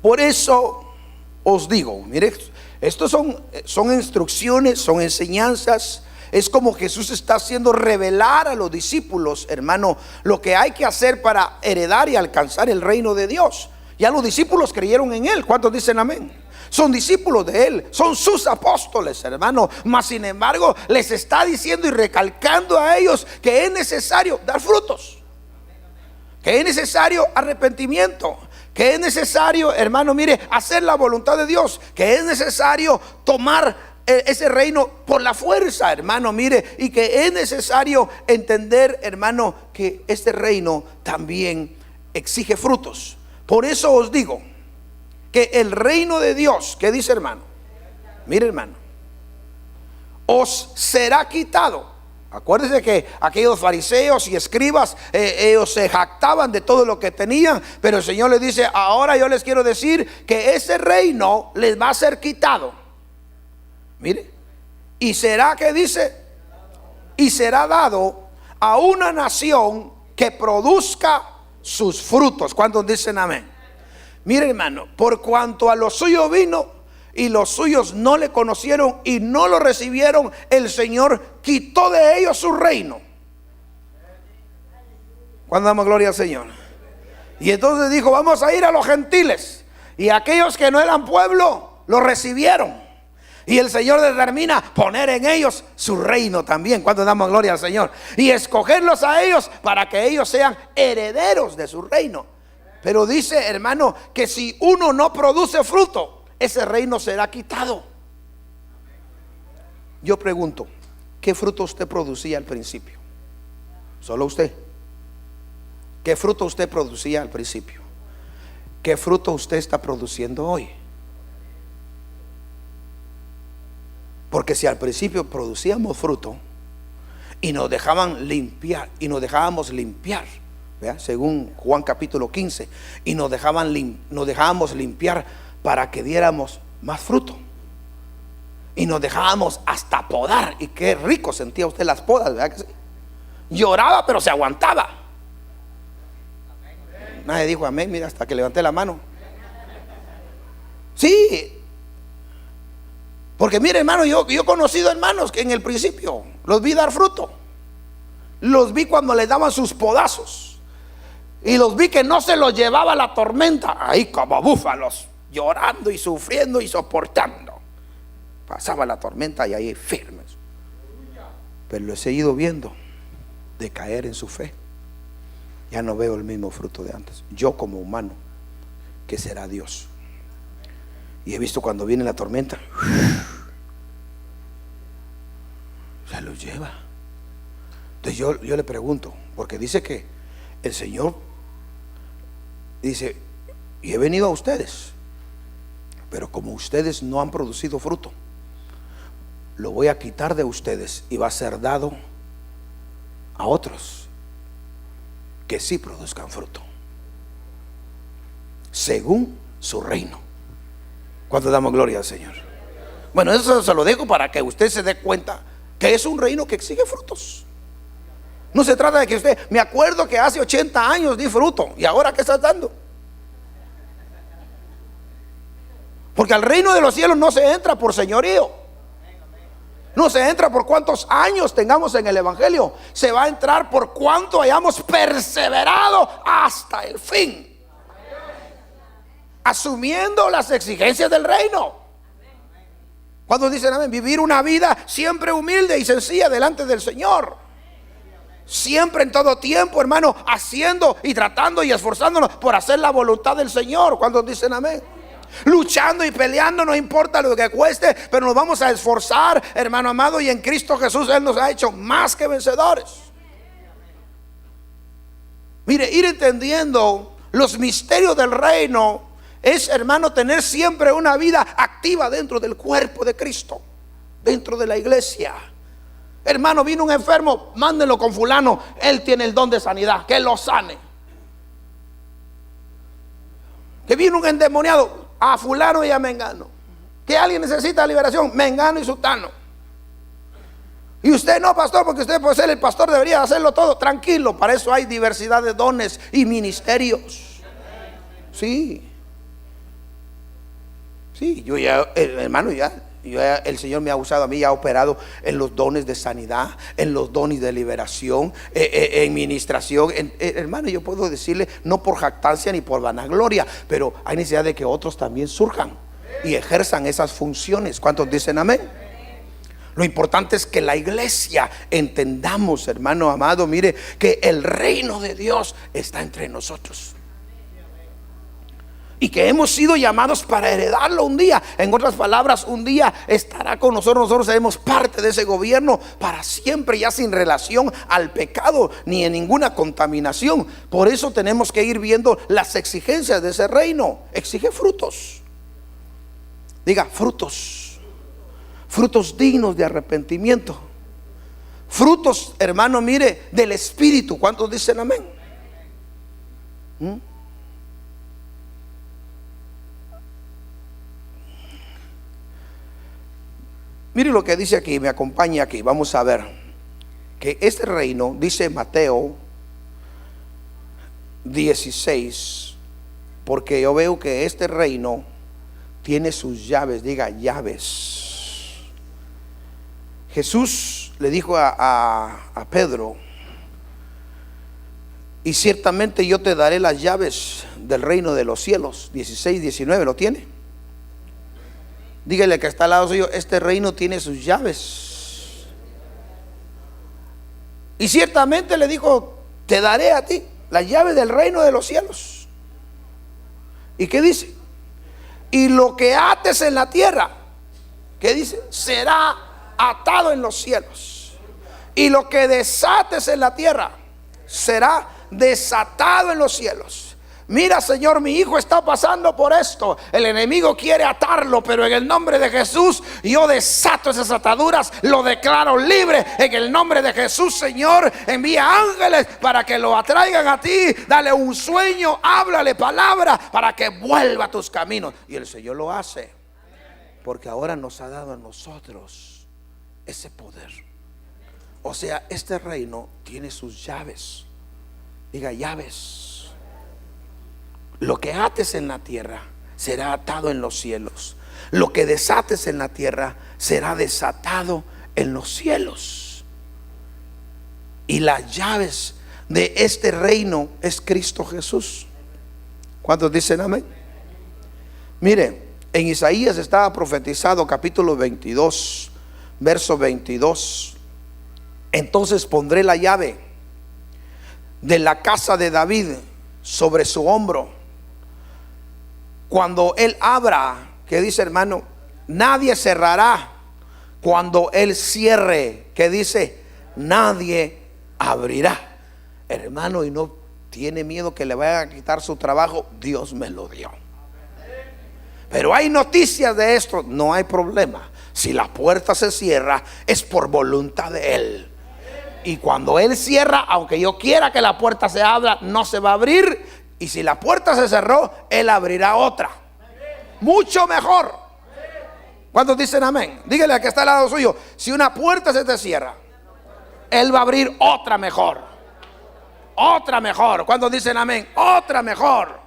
Por eso os digo, mire, estos son instrucciones, son enseñanzas. Es como Jesús está haciendo revelar a los discípulos, hermano, lo que hay que hacer para heredar y alcanzar el reino de Dios. Ya los discípulos creyeron en Él. ¿Cuántos dicen amén? Son discípulos de Él, son sus apóstoles, hermano. Mas sin embargo les está diciendo y recalcando a ellos que es necesario dar frutos, que es necesario arrepentimiento, que es necesario, hermano, mire, hacer la voluntad de Dios, que es necesario tomar ese reino por la fuerza, hermano, mire, y que es necesario entender, hermano, que este reino también exige frutos. Por eso os digo que el reino de Dios, ¿qué dice, hermano? Mire, hermano, os será quitado. Acuérdense que aquellos fariseos y escribas, ellos se jactaban de todo lo que tenían, pero el Señor les dice: ahora yo les quiero decir que ese reino les va a ser quitado. Mire, y será, que dice, y será dado a una nación que produzca sus frutos. ¿Cuántos dicen amén? Mire, hermano, por cuanto a lo suyo vino y los suyos no le conocieron y no lo recibieron, el Señor quitó de ellos su reino. ¿Cuándo damos gloria al Señor? Y entonces dijo: vamos a ir a los gentiles. Y aquellos que no eran pueblo, lo recibieron. Y el Señor determina poner en ellos su reino también. ¿Cuándo damos gloria al Señor? Y escogerlos a ellos para que ellos sean herederos de su reino. Pero dice, hermano, que si uno no produce fruto, ese reino será quitado. Yo pregunto, ¿qué fruto usted producía al principio? Solo usted. ¿Qué fruto usted producía al principio? ¿Qué fruto usted está produciendo hoy? Porque si al principio producíamos fruto y nos dejaban limpiar, y nos dejábamos limpiar, ¿vea? Según Juan capítulo 15, y nos dejábamos limpiar para que diéramos más fruto, y nos dejábamos hasta podar. Y qué rico sentía usted las podas, ¿verdad que sí? Lloraba, pero se aguantaba. Nadie dijo amén, mira, hasta que levanté la mano. Sí. Porque mire, hermano, yo he conocido hermanos que en el principio los vi dar fruto. Los vi cuando les daban sus podazos. Y los vi que no se los llevaba la tormenta. Ahí como búfalos, llorando y sufriendo y soportando. Pasaba la tormenta y ahí firmes. Pero lo he seguido viendo decaer en su fe. Ya no veo el mismo fruto de antes. Yo como humano, que será Dios. Y he visto cuando viene la tormenta, se los lleva. Entonces yo le pregunto, porque dice que el Señor dice: y he venido a ustedes, pero como ustedes no han producido fruto, lo voy a quitar de ustedes y va a ser dado a otros que sí produzcan fruto, según su reino. ¿Cuánto damos gloria al Señor? Bueno, eso se lo dejo para que usted se dé cuenta que es un reino que exige frutos. No se trata de que usted: me acuerdo que hace 80 años di fruto, y ahora ¿qué estás dando? Porque al reino de los cielos no se entra por señorío, no se entra por cuántos años tengamos en el evangelio. Se va a entrar por cuánto hayamos perseverado hasta el fin, asumiendo las exigencias del reino. Cuando dicen amén, vivir una vida siempre humilde y sencilla delante del Señor, siempre en todo tiempo, hermano, haciendo y tratando y esforzándonos por hacer la voluntad del Señor. Cuando dicen amén, luchando y peleando, no importa lo que cueste, pero nos vamos a esforzar, hermano amado, y en Cristo Jesús Él nos ha hecho más que vencedores. Mire, ir entendiendo los misterios del reino es, hermano, tener siempre una vida activa dentro del cuerpo de Cristo, dentro de la iglesia. Hermano, vino un enfermo, mándenlo con fulano, él tiene el don de sanidad, que lo sane. Que vino un endemoniado, a fulano y a mengano. Que alguien necesita liberación, mengano y sutano. Y usted no, pastor, porque usted por ser el pastor debería hacerlo todo. Tranquilo, para eso hay diversidad de dones y ministerios. Sí. Sí, yo ya, hermano, el Señor me ha usado a mí, ha operado en los dones de sanidad, en los dones de liberación, en ministración. Hermano, yo puedo decirle, no por jactancia ni por vanagloria, pero hay necesidad de que otros también surjan y ejerzan esas funciones. ¿Cuántos dicen amén? Lo importante es que la iglesia entendamos, hermano amado, mire, que el reino de Dios está entre nosotros. y que hemos sido llamados para heredarlo un día. En otras palabras, un día estará con nosotros. Nosotros seremos parte de ese gobierno para siempre, ya sin relación al pecado ni en ninguna contaminación. Por eso tenemos que ir viendo las exigencias de ese reino. Exige frutos. Diga, frutos. Frutos dignos de arrepentimiento. Frutos, hermano, mire, del Espíritu. ¿Cuántos dicen amén? Mire lo que dice aquí, me acompaña aquí. Vamos a ver que este reino, dice Mateo 16, porque yo veo que este reino tiene sus llaves. Diga, llaves. Jesús le dijo a Pedro: y ciertamente yo te daré las llaves del reino de los cielos. 16, 19, ¿lo tiene? Dígale que está al lado suyo: este reino tiene sus llaves. Y ciertamente le dijo: te daré a ti las llaves del reino de los cielos. ¿Y qué dice? Y lo que ates en la tierra, ¿qué dice? Será atado en los cielos. Y lo que desates en la tierra será desatado en los cielos. Mira, Señor, mi hijo está pasando por esto. El enemigo quiere atarlo, pero en el nombre de Jesús yo desato esas ataduras, lo declaro libre. En el nombre de Jesús, Señor, envía ángeles para que lo atraigan a ti. Dale un sueño, háblale palabra para que vuelva a tus caminos. Y el Señor lo hace, porque ahora nos ha dado a nosotros ese poder. O sea, este reino tiene sus llaves. Diga, llaves. Lo que ates en la tierra será atado en los cielos. Lo que desates en la tierra será desatado en los cielos. Y las llaves de este reino es Cristo Jesús. ¿Cuántos dicen amén? Mire, en Isaías estaba profetizado, capítulo 22, verso 22. Entonces pondré la llave de la casa de David sobre su hombro. Cuando él abra, ¿qué dice, hermano? Nadie cerrará. Cuando él cierre, ¿qué dice? Nadie abrirá. Hermano, y no tiene miedo que le vayan a quitar su trabajo. Dios me lo dio. Pero hay noticias de esto. No hay problema. Si la puerta se cierra, es por voluntad de él. Y cuando él cierra, aunque yo quiera que la puerta se abra, no se va a abrir. Y si la puerta se cerró, él abrirá otra, mucho mejor. ¿Cuántos dicen amén? Dígale al que está al lado suyo: si una puerta se te cierra, él va a abrir otra mejor. Otra mejor. ¿Cuántos dicen amén? Otra mejor.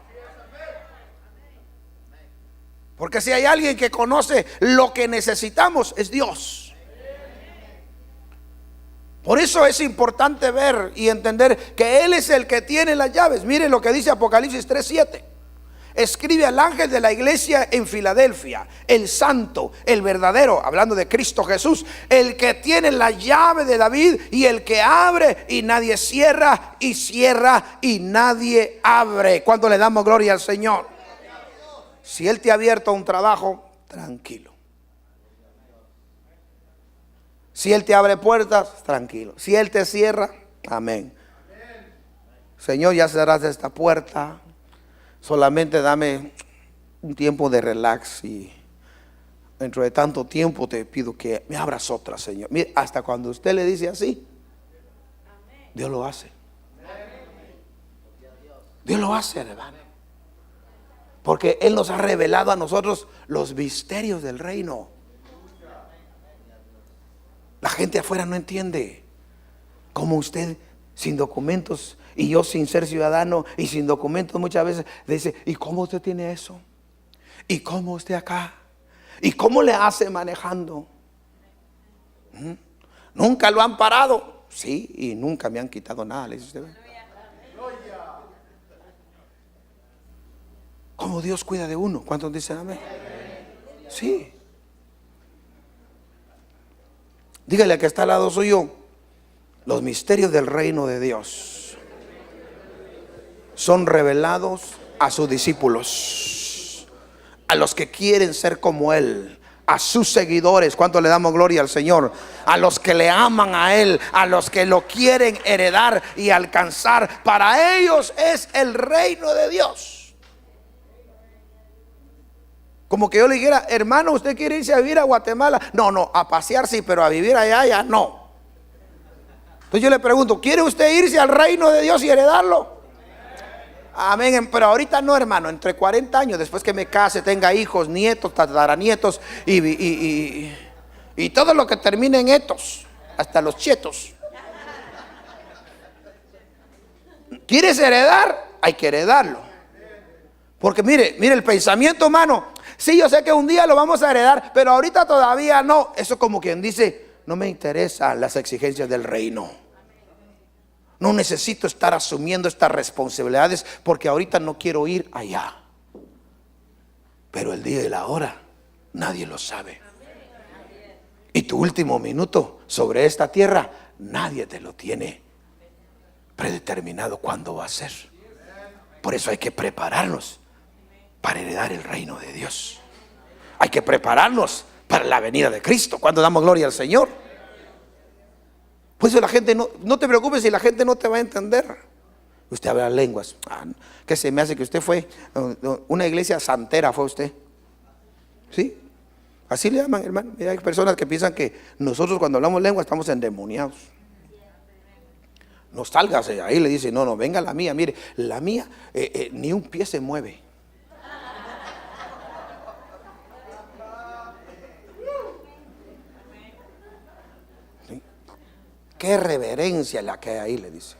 Porque si hay alguien que conoce lo que necesitamos, es Dios. Por eso es importante ver y entender que Él es el que tiene las llaves. Mire lo que dice Apocalipsis 3:7. Escribe al ángel de la iglesia en Filadelfia: el santo, el verdadero, hablando de Cristo Jesús, el que tiene la llave de David, y el que abre y nadie cierra, y cierra y nadie abre. ¿Cuándo le damos gloria al Señor? Si Él te ha abierto un trabajo, tranquilo. Si Él te abre puertas, tranquilo. Si Él te cierra, amén. Señor, ya cerraste esta puerta, solamente dame un tiempo de relax, y dentro de tanto tiempo te pido que me abras otra, Señor. Mire, hasta cuando usted le dice así, Dios lo hace. Dios lo hace, hermano. Porque Él nos ha revelado a nosotros los misterios del reino. La gente afuera no entiende cómo usted sin documentos, y yo sin ser ciudadano y sin documentos, muchas veces dice: ¿y cómo usted tiene eso? ¿Y cómo usted acá? ¿Y cómo le hace manejando? ¿Nunca lo han parado? Sí, y nunca me han quitado nada, le dice usted. ¿Cómo Dios cuida de uno? ¿Cuántos dicen amén? Sí. Dígale al que está al lado suyo: los misterios del reino de Dios son revelados a sus discípulos. a los que quieren ser como Él, a sus seguidores. ¿Cuánto le damos gloria al Señor? A los que le aman a Él, a los que lo quieren heredar y alcanzar. Para ellos es el reino de Dios. Como que yo le dijera, hermano, ¿usted quiere irse a vivir a Guatemala? No, a pasear sí, pero a vivir allá ya no. Entonces yo le pregunto, ¿quiere usted irse al reino de Dios y heredarlo? Amén, pero ahorita no, hermano. Entre 40 años, después que me case, tenga hijos, nietos, tataranietos y todo lo que termine en etos, hasta los chetos. ¿Quieres heredar? Hay que heredarlo. Porque mire el pensamiento humano. Sí, yo sé que un día lo vamos a heredar, pero ahorita todavía no. Eso como quien dice, no me interesan las exigencias del reino. No necesito estar asumiendo estas responsabilidades porque ahorita no quiero ir allá. Pero el día y la hora nadie lo sabe. Y tu último minuto sobre esta tierra nadie te lo tiene predeterminado cuándo va a ser. Por eso hay que prepararnos para heredar el reino de Dios. Hay que prepararnos para la venida de Cristo. Cuando damos gloria al Señor. Por eso la gente no te preocupes si la gente no te va a entender. Usted habla lenguas. ¿Qué se me hace que usted fue una iglesia santera? ¿Fue usted? ¿Sí? Así le llaman, hermano. Mira, hay personas que piensan que nosotros cuando hablamos lengua estamos endemoniados. No sálgase. Ahí le dice, no, venga la mía. Mire, la mía ni un pie se mueve. Qué reverencia la que hay ahí, le dice.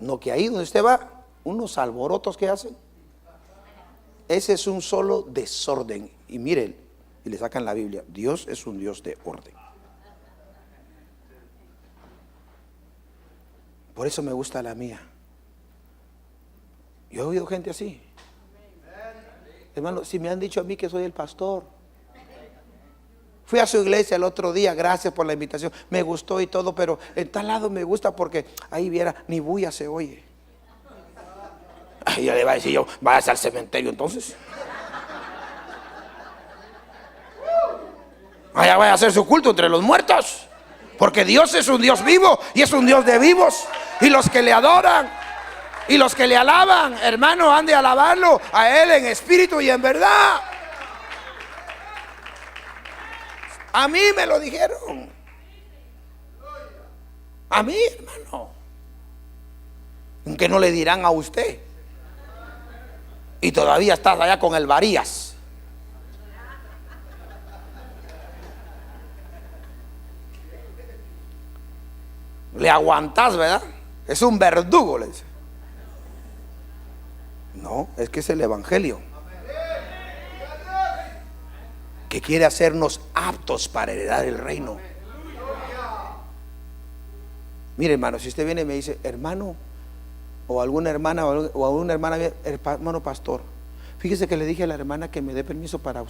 No, que ahí donde usted va, unos alborotos que hacen. Ese es un solo desorden. Y miren, y le sacan la Biblia. Dios es un Dios de orden. Por eso me gusta la mía. Yo he oído gente así. Hermano, si me han dicho a mí que soy el pastor. Fui a su iglesia el otro día, gracias por la invitación. Me gustó y todo, pero en tal lado me gusta porque ahí viera, ni bulla se oye. Ya le va a decir yo, vayas al cementerio entonces. Vaya a hacer su culto entre los muertos. Porque Dios es un Dios vivo y es un Dios de vivos. Y los que le adoran y los que le alaban, hermano, han de alabarlo a Él en espíritu y en verdad. A mí me lo dijeron. A mí, hermano. Que no le dirán a usted. Y todavía estás allá con el Varías. Le aguantás, ¿verdad? Es un verdugo, le dice. No, es que es el evangelio que quiere hacernos aptos para heredar el reino. Mire, hermano, si usted viene y me dice, hermano, o alguna hermana, o alguna hermana, hermano pastor, fíjese que le dije a la hermana que me dé permiso para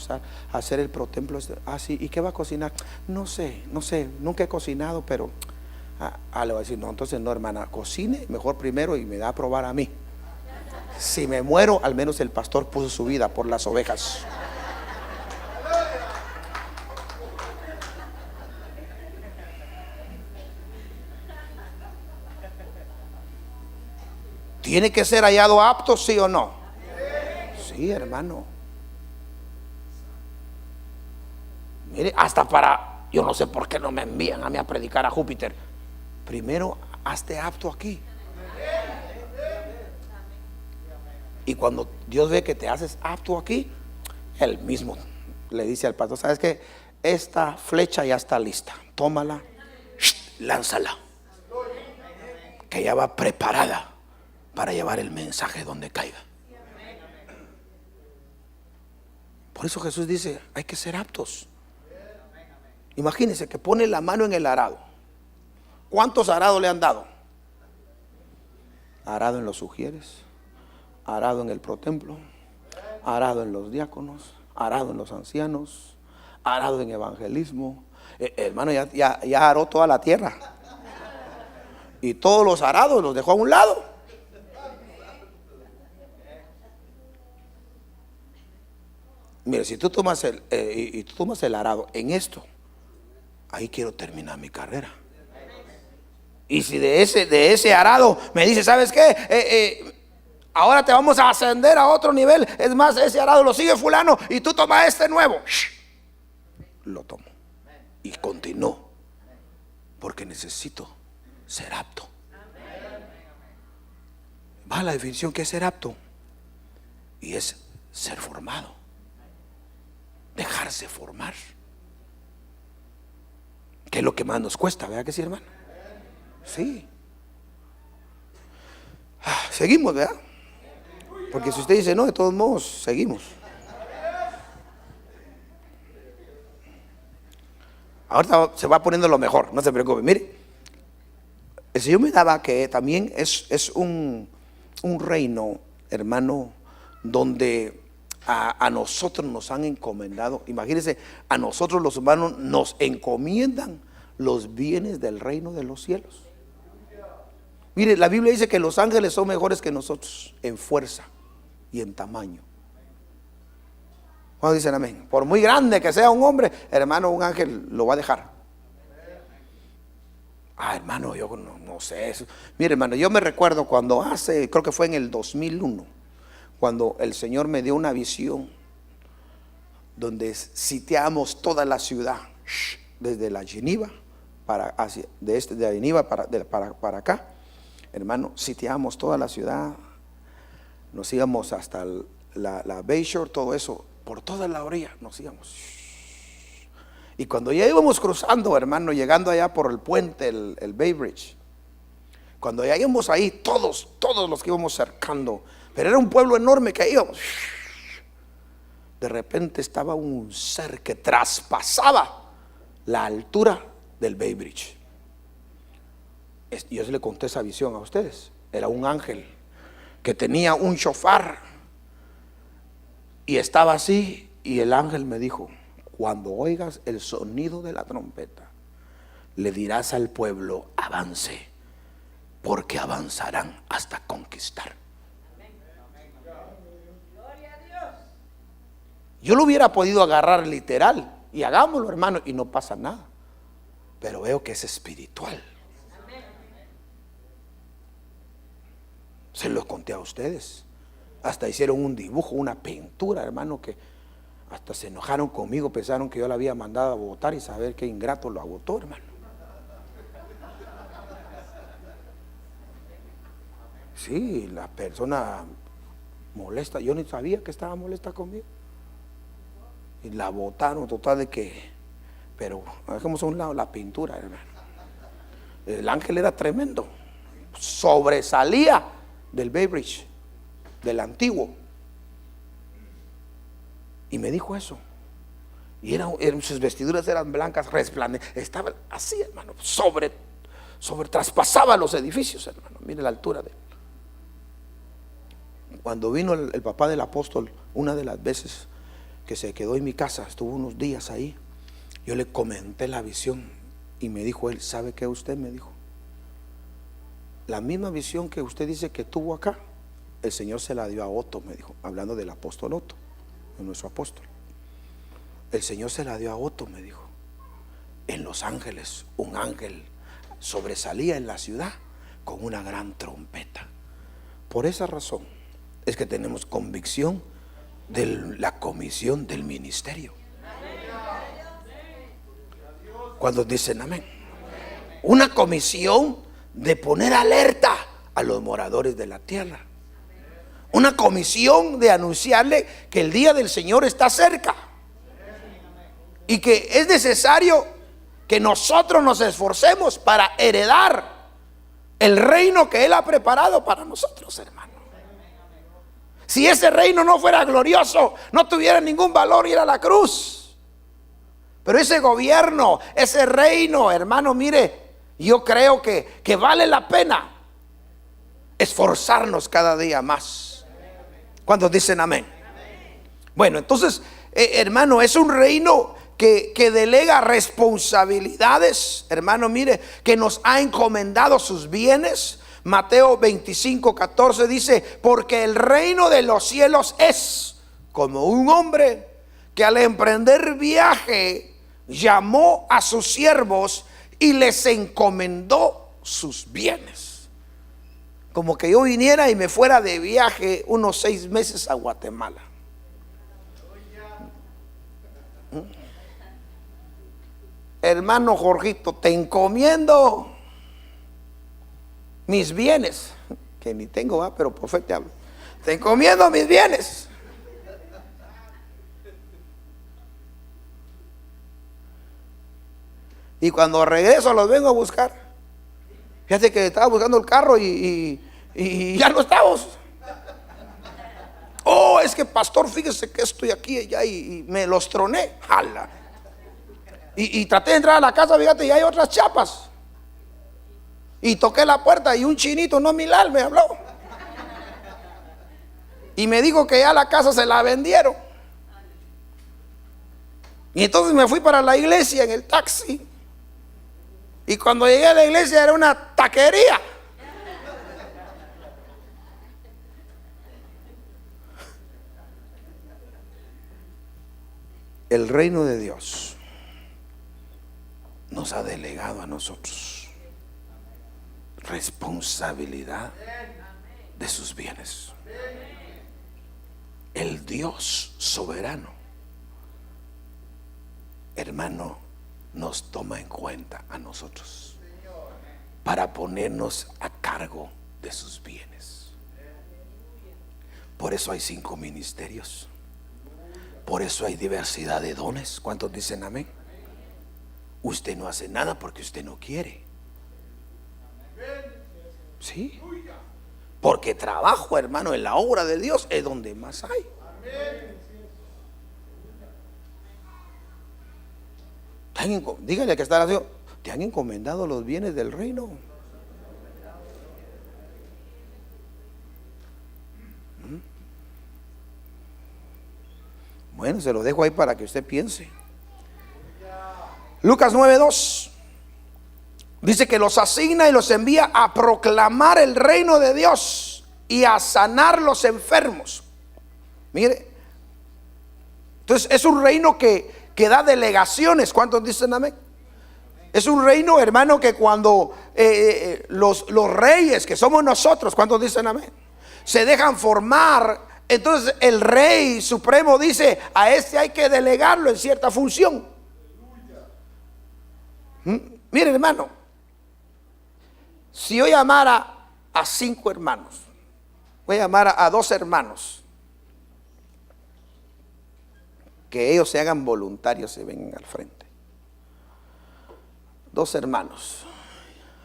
hacer el protemplo. Sí, ¿y qué va a cocinar? No sé, nunca he cocinado, pero le voy a decir, no, entonces no, hermana, cocine mejor primero y me da a probar a mí. Si me muero, al menos el pastor puso su vida por las ovejas. ¿Tiene que ser hallado apto, sí o no? Sí, hermano. Mire, hasta para, yo no sé por qué no me envían a mí a predicar a Júpiter. Primero, hazte apto aquí. Y cuando Dios ve que te haces apto aquí, Él mismo le dice al pastor, ¿sabes qué? Esta flecha ya está lista. Tómala, lánzala. Que ya va preparada para llevar el mensaje donde caiga. Por eso Jesús dice, hay que ser aptos. Imagínense que pone la mano en el arado. ¿Cuántos arados le han dado? Arado en los ujieres, arado en el protemplo, arado en los diáconos, arado en los ancianos, arado en evangelismo. Hermano, ya aró toda la tierra. Y todos los arados los dejó a un lado. Mire, si tú tomas y tú tomas el arado en esto, ahí quiero terminar mi carrera. Y si de ese arado me dice, ¿sabes qué? Ahora te vamos a ascender a otro nivel. Es más, ese arado lo sigue fulano y tú tomas este nuevo. Lo tomo y continúo, porque necesito ser apto. Va la definición que es ser apto, y es ser formado, dejarse formar, que es lo que más nos cuesta, ¿verdad que sí, hermano? Sí. Seguimos, ¿verdad? Porque si usted dice no, de todos modos, seguimos. Ahorita se va poniendo lo mejor, no se preocupe. Mire, el Señor me daba que también es un reino, hermano, donde a nosotros nos han encomendado. Imagínense, a nosotros los humanos nos encomiendan los bienes del reino de los cielos. Mire, la Biblia dice que los ángeles son mejores que nosotros en fuerza y en tamaño. ¿Cuándo dicen amén? Por muy grande que sea un hombre, hermano, un ángel lo va a dejar. Hermano, yo no sé eso. Mire, hermano, yo me recuerdo cuando creo que fue en el 2001, cuando el Señor me dio una visión donde sitiamos toda la ciudad, desde la Geneva de Geneva para acá, hermano, sitiamos toda la ciudad, nos íbamos hasta la Bayshore, todo eso, por toda la orilla nos íbamos. Y cuando ya íbamos cruzando, hermano, llegando allá por el puente, el Bay Bridge, cuando ya íbamos ahí, todos los que íbamos cercando, pero era un pueblo enorme que íbamos, de repente estaba un ser que traspasaba la altura del Bay Bridge. Yo se le conté esa visión a ustedes. Era un ángel que tenía un shofar y estaba así, y el ángel me dijo: cuando oigas el sonido de la trompeta, le dirás al pueblo, avance, porque avanzarán hasta conquistar. Yo lo hubiera podido agarrar literal y hagámoslo, hermano, y no pasa nada, pero veo que es espiritual. Se los conté a ustedes. Hasta hicieron un dibujo, una pintura, hermano, que hasta se enojaron conmigo, pensaron que yo la había mandado a votar, y saber qué ingrato lo agotó, hermano. Sí, la persona molesta, yo ni sabía que estaba molesta conmigo, y la votaron, total de que, pero dejemos a un lado la pintura, hermano. El ángel era tremendo, sobresalía del Bay Bridge, del antiguo, y me dijo eso. Y sus vestiduras eran blancas, resplandecientes, estaba así, hermano, traspasaba los edificios, hermano. Mire la altura de él. Cuando vino el papá del apóstol, una de las veces que se quedó en mi casa, estuvo unos días ahí, yo le comenté la visión y me dijo él: ¿sabe qué usted? Me dijo, la misma visión que usted dice que tuvo acá, el Señor se la dio a Otto, me dijo, hablando del apóstol Otto, de nuestro apóstol. El Señor se la dio a Otto, me dijo. En Los Ángeles, un ángel sobresalía en la ciudad con una gran trompeta. Por esa razón es que tenemos convicción de la comisión del ministerio. Cuando dicen amén, una comisión de poner alerta a los moradores de la tierra, una comisión de anunciarle que el día del Señor está cerca y que es necesario que nosotros nos esforcemos para heredar el reino que Él ha preparado para nosotros, hermano. Si ese reino no fuera glorioso, no tuviera ningún valor ir a la cruz. Pero ese gobierno, ese reino, hermano, mire, yo creo que vale la pena esforzarnos cada día más. ¿Cuántos dicen amén? Bueno, entonces, hermano, es un reino que delega responsabilidades, hermano, mire, que nos ha encomendado sus bienes. Mateo 25:14 dice: porque el reino de los cielos es como un hombre que al emprender viaje llamó a sus siervos y les encomendó sus bienes. Como que yo viniera y me fuera de viaje unos 6 meses a Guatemala. Hermano Jorgito, te encomiendo mis bienes, que ni tengo, pero por fe te hablo. Te encomiendo mis bienes. Y cuando regreso los vengo a buscar. Fíjate que estaba buscando el carro y ya no estamos. Oh, es que pastor, fíjese que estoy aquí y allá y me los troné. Jala. Y traté de entrar a la casa, fíjate, y hay otras chapas. Y toqué la puerta y un chinito, no Milal, me habló. Y me dijo que ya la casa se la vendieron. Y entonces me fui para la iglesia en el taxi. Y cuando llegué a la iglesia era una taquería. El reino de Dios nos ha delegado a nosotros responsabilidad de sus bienes. El Dios soberano, hermano, nos toma en cuenta a nosotros para ponernos a cargo de sus bienes. Por eso hay 5 ministerios. Por eso hay diversidad de dones. ¿Cuántos dicen amén? Usted no hace nada porque usted no quiere. Sí. Porque trabajo, hermano, en la obra de Dios es donde más hay. Dígale que está haciendo. Te han encomendado los bienes del reino. Bueno, se lo dejo ahí para que usted piense. Lucas 9:2 dice que los asigna y los envía a proclamar el reino de Dios y a sanar los enfermos. Mire, entonces es un reino que da delegaciones. ¿Cuántos dicen amén? Es un reino, hermano, que cuando los reyes, que somos nosotros, ¿cuántos dicen amén?, se dejan formar, entonces el rey supremo dice: a este hay que delegarlo en cierta función. Mire, hermano, si yo llamara a 5 hermanos, voy a llamar a 2 hermanos, que ellos se hagan voluntarios y vengan al frente. 2 hermanos.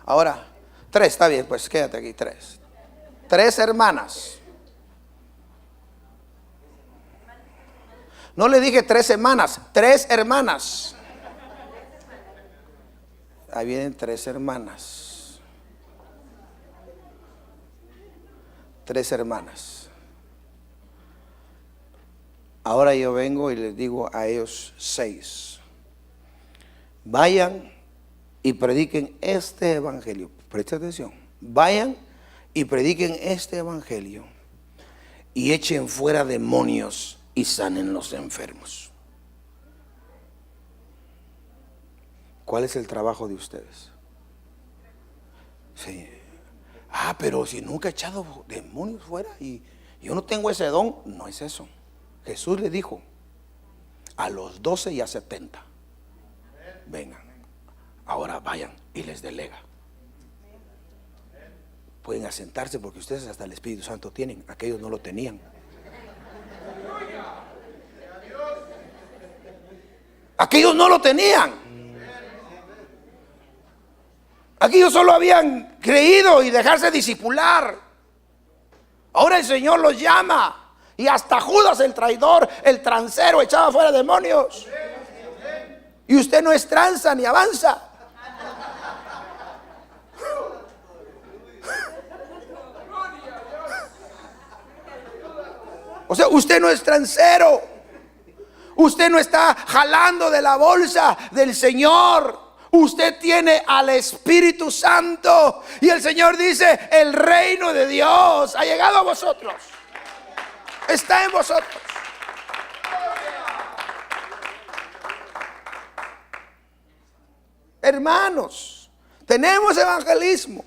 Ahora 3, está bien, pues quédate aquí. 3 hermanas. No le dije 3 semanas, 3 hermanas. Ahí vienen 3 hermanas. 3 hermanas. Ahora yo vengo y les digo a ellos 6. Vayan y prediquen este evangelio. Presta atención. Vayan y prediquen este evangelio y echen fuera demonios y sanen los enfermos. ¿Cuál es el trabajo de ustedes? Sí. Pero si nunca he echado demonios fuera y yo no tengo ese don. No es eso. Jesús le dijo a los 12 y a 70: vengan, ahora vayan, y les delega. Pueden asentarse porque ustedes hasta el Espíritu Santo tienen, aquellos no lo tenían. Aquellos no lo tenían. Aquellos solo habían creído y dejarse discipular. Ahora el Señor los llama. Y hasta Judas, el traidor, el transero, echaba fuera demonios. Y usted no es tranza ni avanza. O sea, usted no es transero. Usted no está jalando de la bolsa del Señor. Usted tiene al Espíritu Santo. Y el Señor dice: el reino de Dios ha llegado a vosotros. Está en vosotros. Hermanos, tenemos evangelismo.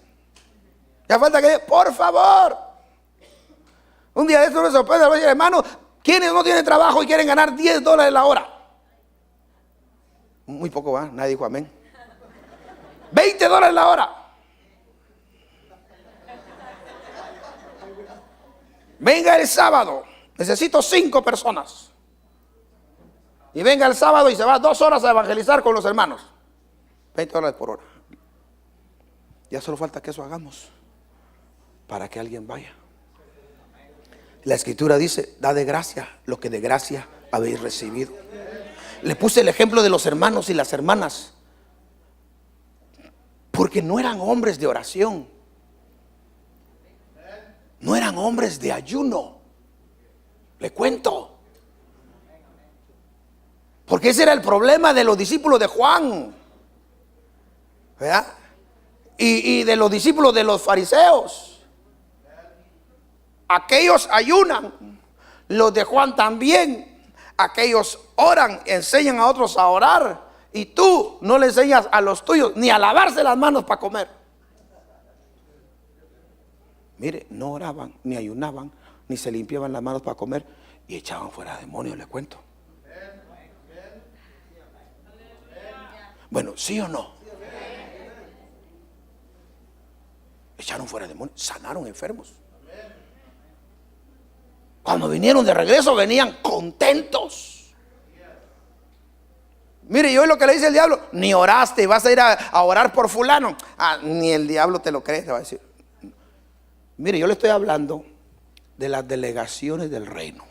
Ya falta que, por favor. Un día de esto me sorprende, voy a decir, hermano, ¿quiénes no tienen trabajo y quieren ganar $10 la hora? Muy poco va, nadie dijo amén. $20 la hora. Venga el sábado, necesito 5 personas. Y venga el sábado y se va 2 horas a evangelizar con los hermanos. $20 por hora. Ya solo falta que eso hagamos para que alguien vaya. La escritura dice, da de gracia lo que de gracia habéis recibido. Le puse el ejemplo de los hermanos y las hermanas, porque no eran hombres de oración, no eran hombres de ayuno. Le cuento, porque ese era el problema de los discípulos de Juan, ¿verdad? Y de los discípulos de los fariseos. Aquellos ayunan, los de Juan también. Aquellos oran, enseñan a otros a orar, y tú no le enseñas a los tuyos ni a lavarse las manos para comer. Mire, no oraban, ni ayunaban, ni se limpiaban las manos para comer, y echaban fuera demonios, le cuento. Bueno, ¿sí o no? Echaron fuera demonios, sanaron enfermos. Cuando vinieron de regreso venían contentos. Mire, yo lo que le dice el diablo, ni oraste, vas a ir a orar por fulano. Ni el diablo te lo cree, te va a decir. Mire, yo le estoy hablando de las delegaciones del reino.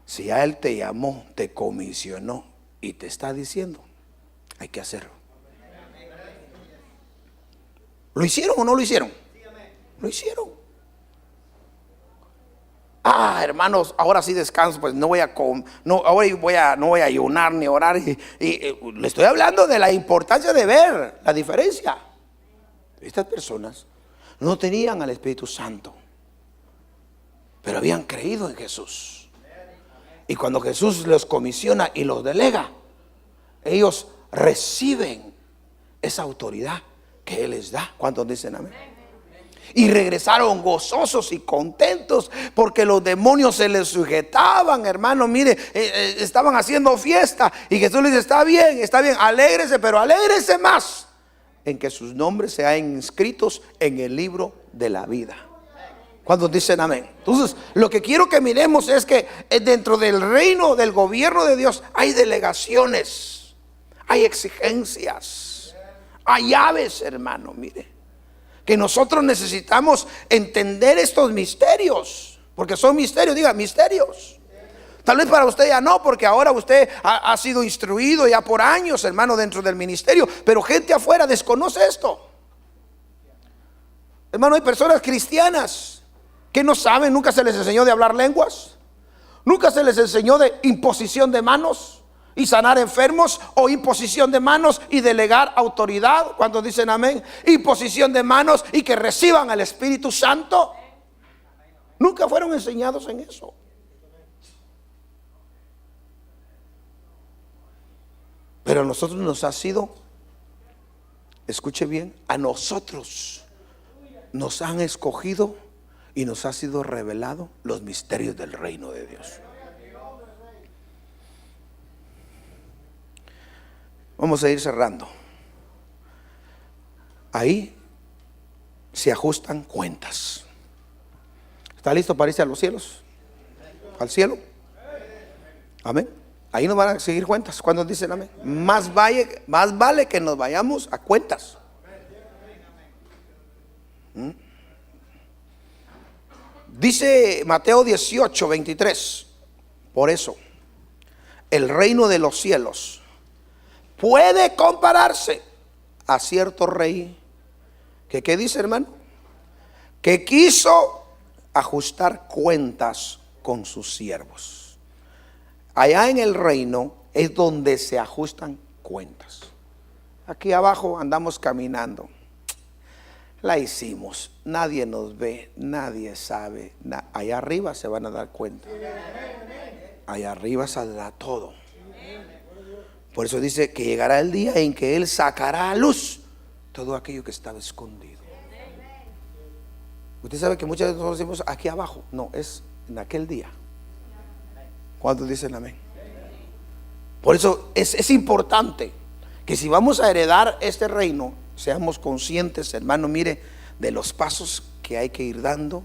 Si a él te llamó, te comisionó y te está diciendo, hay que hacerlo. ¿Lo hicieron o no lo hicieron? Lo hicieron. Hermanos, ahora sí descanso, pues no voy a no voy a ayunar ni orar. Y le estoy hablando de la importancia de ver la diferencia. Estas personas no tenían al Espíritu Santo, pero habían creído en Jesús. Y cuando Jesús los comisiona y los delega, ellos reciben esa autoridad que Él les da. ¿Cuántos dicen amén? Y regresaron gozosos y contentos porque los demonios se les sujetaban, hermano. Mire, estaban haciendo fiesta y Jesús les dice, está bien, alégrese, pero alégrese más en que sus nombres sean inscritos en el libro de la vida. ¿Cuántos dicen amén? Entonces, lo que quiero que miremos es que dentro del reino, del gobierno de Dios, hay delegaciones, hay exigencias, hay llaves, hermano, mire. Que nosotros necesitamos entender estos misterios, porque son misterios, diga misterios. Tal vez para usted ya no, porque ahora usted ha sido instruido ya por años, hermano, dentro del ministerio, pero gente afuera desconoce esto. Hermano, hay personas cristianas que no saben, nunca se les enseñó de hablar lenguas, nunca se les enseñó de imposición de manos y sanar enfermos, o imposición de manos y delegar autoridad. Cuando dicen amén, imposición de manos y que reciban al Espíritu Santo. Nunca fueron enseñados en eso. Pero a nosotros nos ha sido, escuche bien, a nosotros nos han escogido y nos ha sido revelado los misterios del reino de Dios. Vamos a ir cerrando. Ahí se ajustan cuentas. ¿Está listo para irse a los cielos? ¿Al cielo? Amén. Ahí nos van a seguir cuentas. ¿Cuándo dicen amén? Más vale que nos vayamos a cuentas. Dice Mateo 18:23. Por eso, el reino de los cielos puede compararse a cierto rey que, ¿qué dice, hermano? Que quiso ajustar cuentas con sus siervos. Allá en el reino es donde se ajustan cuentas. Aquí abajo andamos caminando. La hicimos, nadie nos ve, nadie sabe. Allá arriba se van a dar cuenta. Allá arriba saldrá todo. Por eso dice que llegará el día en que Él sacará a luz todo aquello que estaba escondido. Usted sabe que muchas veces nosotros decimos aquí abajo. No, es en aquel día. ¿Cuántos dicen amén? Por eso es importante que si vamos a heredar este reino, seamos conscientes, hermano, mire, de los pasos que hay que ir dando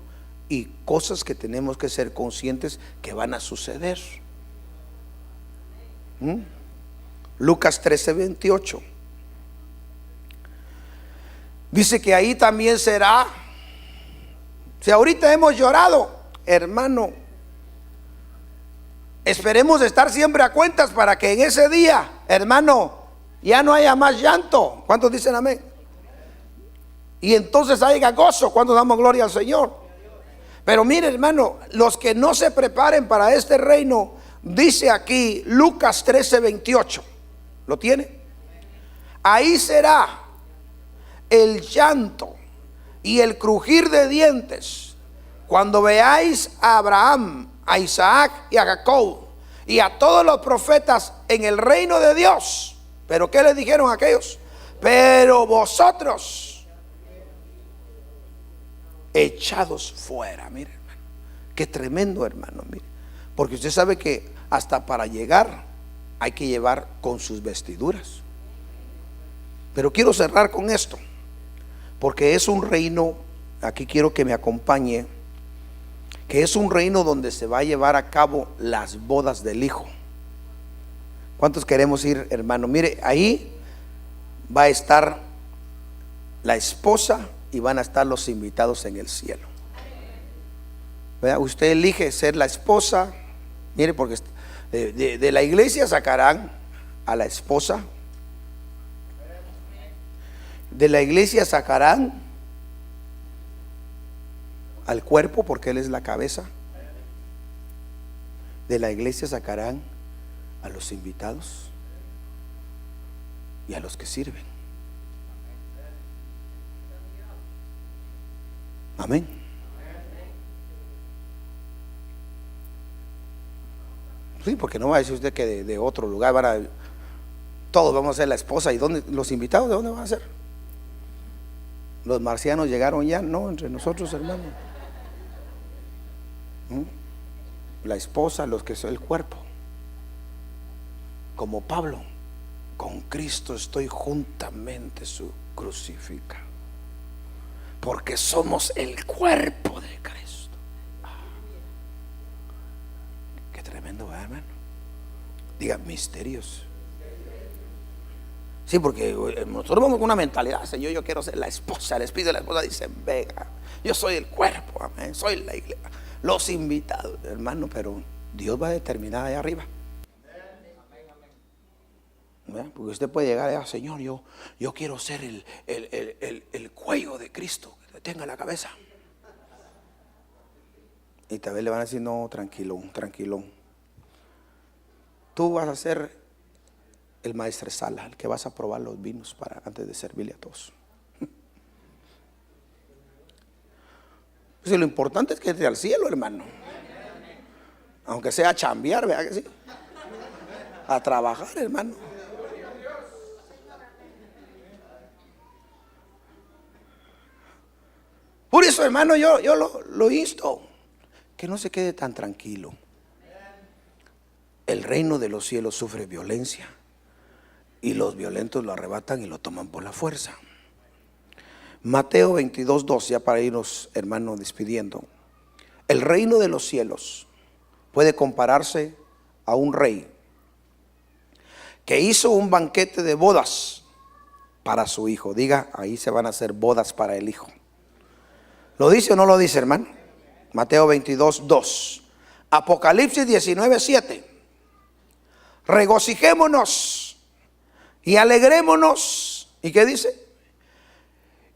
y cosas que tenemos que ser conscientes que van a suceder. Lucas 13:28 dice que ahí también será. Si ahorita hemos llorado, hermano, esperemos estar siempre a cuentas para que en ese día, hermano, ya no haya más llanto. ¿Cuántos dicen amén? Y entonces haya gozo. ¿Cuántos damos gloria al Señor? Pero mire, hermano, los que no se preparen para este reino, dice aquí Lucas 13:28. ¿Lo tiene? Ahí será el llanto y el crujir de dientes cuando veáis a Abraham, a Isaac y a Jacob y a todos los profetas en el reino de Dios. ¿Pero qué le dijeron a aquellos? Pero vosotros echados fuera. Mire, hermano, qué tremendo, hermano, mire. Porque usted sabe que hasta para llegar hay que llevar con sus vestiduras. Pero quiero cerrar con esto, porque es un reino, aquí quiero que me acompañe, que es un reino donde se va a llevar a cabo las bodas del Hijo. ¿Cuántos queremos ir, hermano? Mire, ahí va a estar la esposa y van a estar los invitados en el cielo. ¿Verdad? Usted elige ser la esposa. Mire, porque de la iglesia sacarán a la esposa. De la iglesia sacarán al cuerpo, porque Él es la cabeza. De la iglesia sacarán a los invitados y a los que sirven. Amén. Sí, porque no va a decir usted que de otro lugar van a, todos vamos a ser la esposa. ¿Y dónde los invitados de dónde van a ser? Los marcianos llegaron ya, no, entre nosotros, hermano. La esposa, los que son el cuerpo. Como Pablo, con Cristo estoy juntamente crucificado, porque somos el cuerpo de Cristo. Qué tremendo, ¿verdad, hermano? Diga, misterios. Sí, porque nosotros vamos con una mentalidad: Señor, yo quiero ser la esposa. El espíritu de la esposa dice: venga, yo soy el cuerpo, amén, soy la iglesia, los invitados, hermano. Pero Dios va a determinar allá arriba. Porque usted puede llegar allá: Señor, yo quiero ser el cuello de Cristo, que tenga la cabeza. Y tal vez le van a decir: no, tranquilón, tranquilón. Tú vas a ser el maestresala, el que vas a probar los vinos para antes de servirle a todos. Pues lo importante es que entre al cielo, hermano. Aunque sea a chambear, ¿verdad que sí? A trabajar, hermano. Por eso, hermano, yo lo insto, que no se quede tan tranquilo. El reino de los cielos sufre violencia y los violentos lo arrebatan y lo toman por la fuerza. Mateo 22:2, ya para irnos, hermano, despidiendo. El reino de los cielos puede compararse a un rey que hizo un banquete de bodas para su hijo. Diga, ahí se van a hacer bodas para el hijo. ¿Lo dice o no lo dice, hermano? Mateo 22:2. Apocalipsis 19:7. Regocijémonos y alegrémonos. ¿Y qué dice?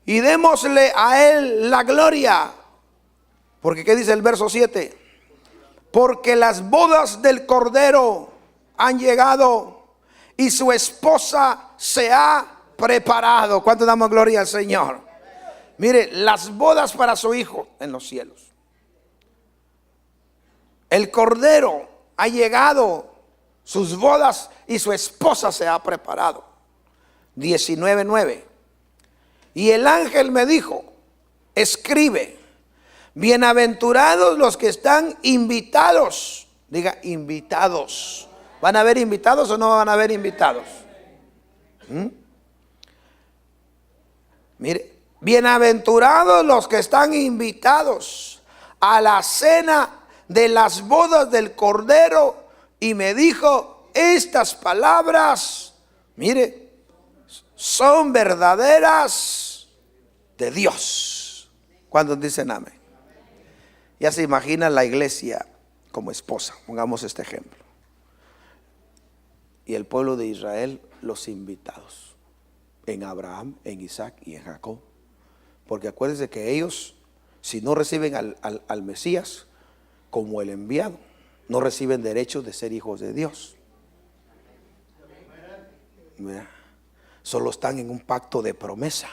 Y démosle a Él la gloria. Porque ¿qué dice el verso 7? Porque las bodas del Cordero han llegado y su esposa se ha preparado. ¿Cuánto damos gloria al Señor? Mire, las bodas para su hijo en los cielos. El Cordero ha llegado, sus bodas y su esposa se ha preparado. 19:9. Y el ángel me dijo, escribe, bienaventurados los que están invitados. Diga, invitados. ¿Van a haber invitados o no van a haber invitados? Mire, bienaventurados los que están invitados a la cena de las bodas del Cordero. Y me dijo, estas palabras, mire, son verdaderas de Dios. ¿Cuántos dicen amén? Ya se imagina la iglesia como esposa, pongamos este ejemplo, y el pueblo de Israel, los invitados, en Abraham, en Isaac y en Jacob. Porque acuérdense que ellos, si no reciben al Mesías como el enviado, no reciben derechos de ser hijos de Dios. Solo están en un pacto de promesa.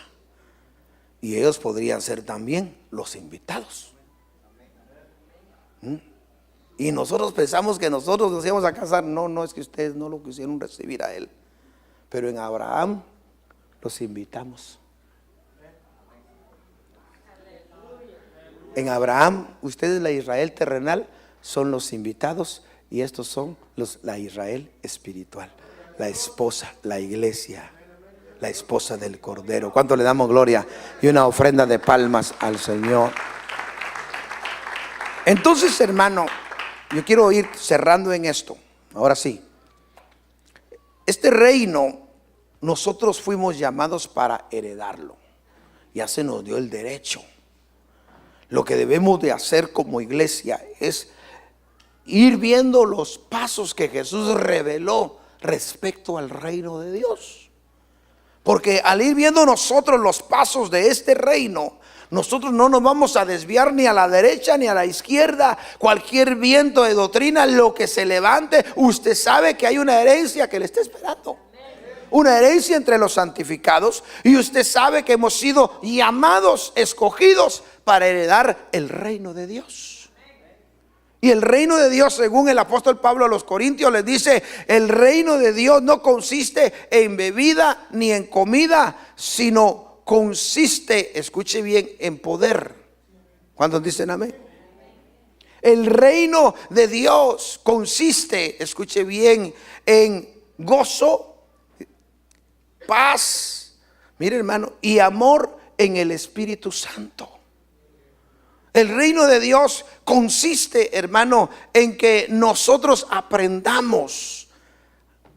Y ellos podrían ser también los invitados. Y nosotros pensamos que nosotros nos íbamos a casar. No, no, es que ustedes no lo quisieron recibir a él. Pero en Abraham los invitamos. En Abraham, ustedes, la Israel terrenal, son los invitados, y estos son la Israel espiritual, la esposa, la iglesia, la esposa del Cordero. ¿Cuánto le damos gloria y una ofrenda de palmas al Señor? Entonces, hermano, yo quiero ir cerrando en esto. Ahora sí, este reino nosotros fuimos llamados para heredarlo. Ya se nos dio el derecho. Lo que debemos de hacer como iglesia es ir viendo los pasos que Jesús reveló respecto al reino de Dios. Porque al ir viendo nosotros los pasos de este reino, nosotros no nos vamos a desviar ni a la derecha ni a la izquierda. Cualquier viento de doctrina, lo que se levante, usted sabe que hay una herencia que le está esperando. Una herencia entre los santificados. Y usted sabe que hemos sido llamados, escogidos para heredar el reino de Dios. Y el reino de Dios, según el apóstol Pablo a los Corintios, les dice: el reino de Dios no consiste en bebida ni en comida, sino consiste, escuche bien, en poder. ¿Cuántos dicen amén? El reino de Dios consiste, escuche bien, en gozo, paz, mire hermano, y amor en el Espíritu Santo. El reino de Dios consiste, hermano, en que nosotros aprendamos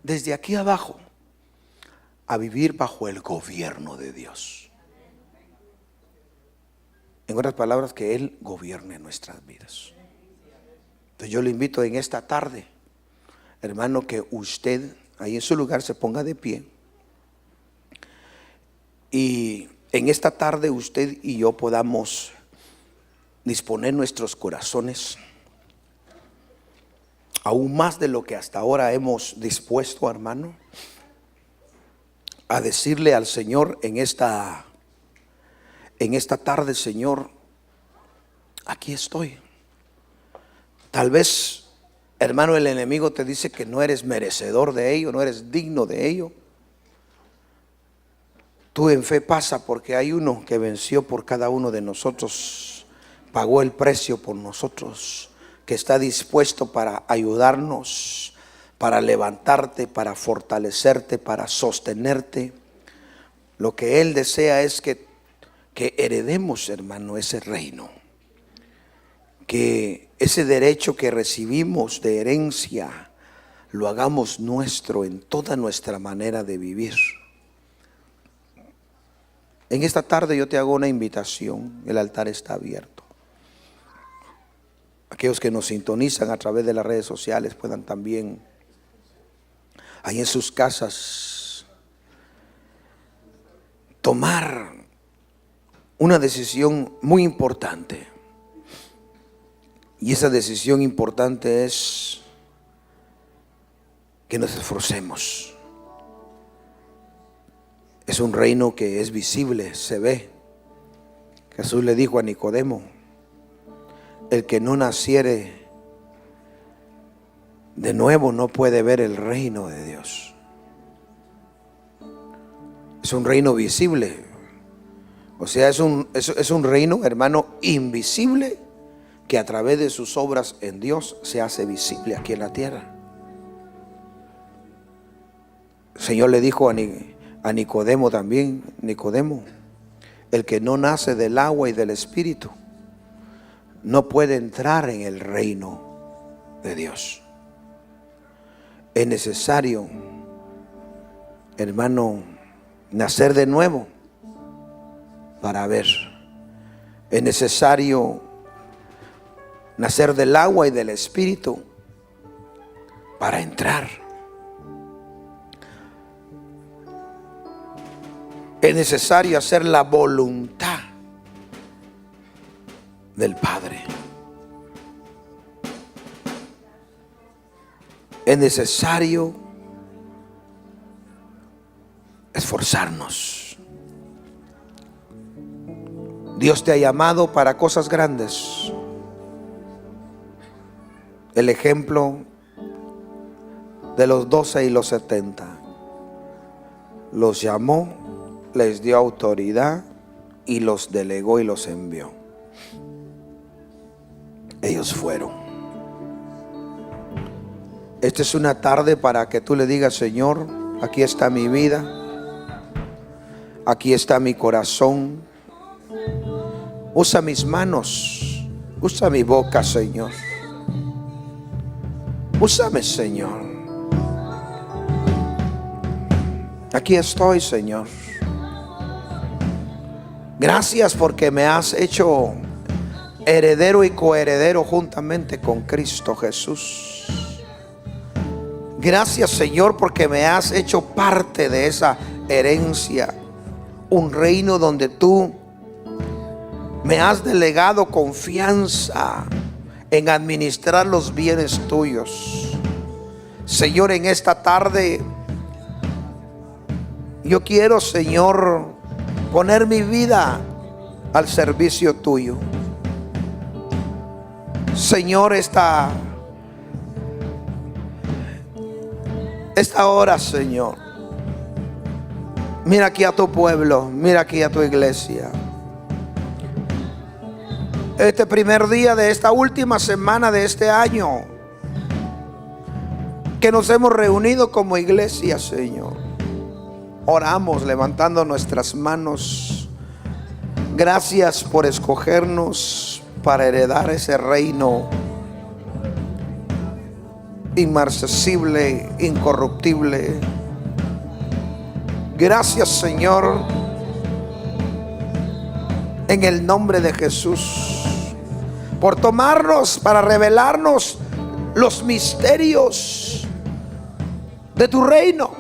desde aquí abajo a vivir bajo el gobierno de Dios. En otras palabras, que Él gobierne nuestras vidas. Entonces yo le invito en esta tarde, hermano, que usted ahí en su lugar se ponga de pie. Y en esta tarde usted y yo podamos disponer nuestros corazones aún más de lo que hasta ahora hemos dispuesto, hermano, a decirle al Señor en esta tarde: Señor, aquí estoy. Tal vez, hermano, el enemigo te dice que no eres merecedor de ello, no eres digno de ello. Tú en fe pasa, porque hay uno que venció por cada uno de nosotros, pagó el precio por nosotros, que está dispuesto para ayudarnos, para levantarte, para fortalecerte, para sostenerte. Lo que Él desea es que heredemos, hermano, ese reino, que ese derecho que recibimos de herencia lo hagamos nuestro en toda nuestra manera de vivir. En esta tarde yo te hago una invitación. El altar está abierto. Aquellos que nos sintonizan a través de las redes sociales puedan también, ahí en sus casas, tomar una decisión muy importante. Y esa decisión importante es que nos esforcemos. Es un reino que es visible, se ve. Jesús le dijo a Nicodemo: el que no naciere de nuevo no puede ver el reino de Dios. Es un reino visible. O sea, es un reino, hermano, invisible, que a través de sus obras en Dios se hace visible aquí en la tierra. El Señor le dijo a Nicodemo también: Nicodemo, el que no nace del agua y del Espíritu no puede entrar en el reino de Dios. Es necesario, hermano, nacer de nuevo para ver. Es necesario nacer del agua y del Espíritu para entrar. Es necesario hacer la voluntad del Padre. Es necesario esforzarnos. Dios te ha llamado para cosas grandes. El ejemplo de los 12 y los 70. Los llamó, les dio autoridad y los delegó y los envió. Ellos fueron. Esta es una tarde para que tú le digas: Señor, aquí está mi vida, aquí está mi corazón. Usa mis manos, usa mi boca, Señor. Úsame, Señor. Aquí estoy, Señor. Gracias porque me has hecho heredero y coheredero juntamente con Cristo Jesús. Gracias, Señor, porque me has hecho parte de esa herencia, un reino donde tú me has delegado confianza en administrar los bienes tuyos. Señor, en esta tarde yo quiero, Señor, poner mi vida al servicio tuyo. Señor, esta hora, Señor, mira aquí a tu pueblo, mira aquí a tu iglesia. Este primer día de esta última semana de este año que nos hemos reunido como iglesia, Señor, oramos levantando nuestras manos. Gracias por escogernos para heredar ese reino inmarcesible, incorruptible. Gracias, Señor, en el nombre de Jesús, por tomarnos para revelarnos los misterios de tu reino.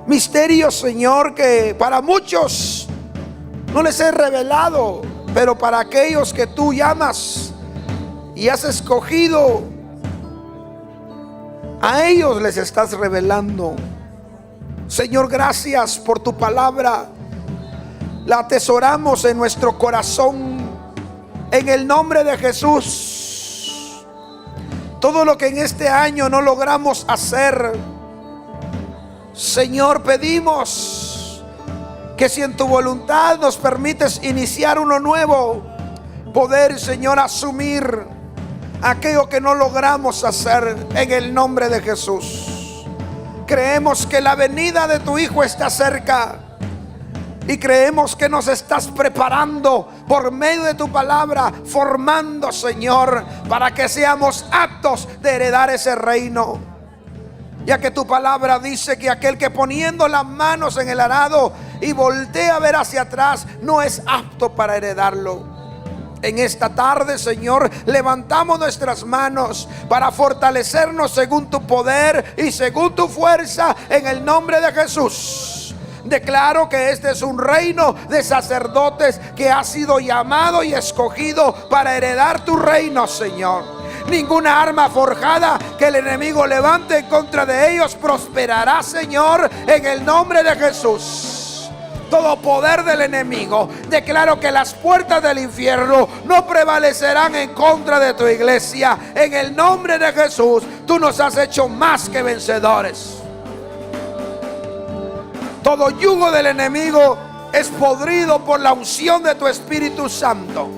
Misterios, Señor, que para muchos no les he revelado, pero para aquellos que tú llamas y has escogido, a ellos les estás revelando. Señor, gracias por tu palabra. La atesoramos en nuestro corazón, en el nombre de Jesús. Todo lo que en este año no logramos hacer, Señor, pedimos que si en tu voluntad nos permites iniciar uno nuevo, poder, Señor, asumir aquello que no logramos hacer en el nombre de Jesús. Creemos que la venida de tu Hijo está cerca y creemos que nos estás preparando por medio de tu palabra, formando, Señor, para que seamos aptos de heredar ese reino. Ya que tu palabra dice que aquel que poniendo las manos en el arado y voltea a ver hacia atrás no es apto para heredarlo. En esta tarde, Señor, levantamos nuestras manos para fortalecernos según tu poder y según tu fuerza, en el nombre de Jesús. Declaro que este es un reino de sacerdotes que ha sido llamado y escogido para heredar tu reino, Señor. Ninguna arma forjada que el enemigo levante en contra de ellos prosperará, Señor, en el nombre de Jesús. todo poder del enemigo. Declaro que las puertas del infierno no prevalecerán en contra de tu iglesia. En el nombre de Jesús, tú nos has hecho más que vencedores. Todo yugo del enemigo es podrido por la unción de tu Espíritu Santo.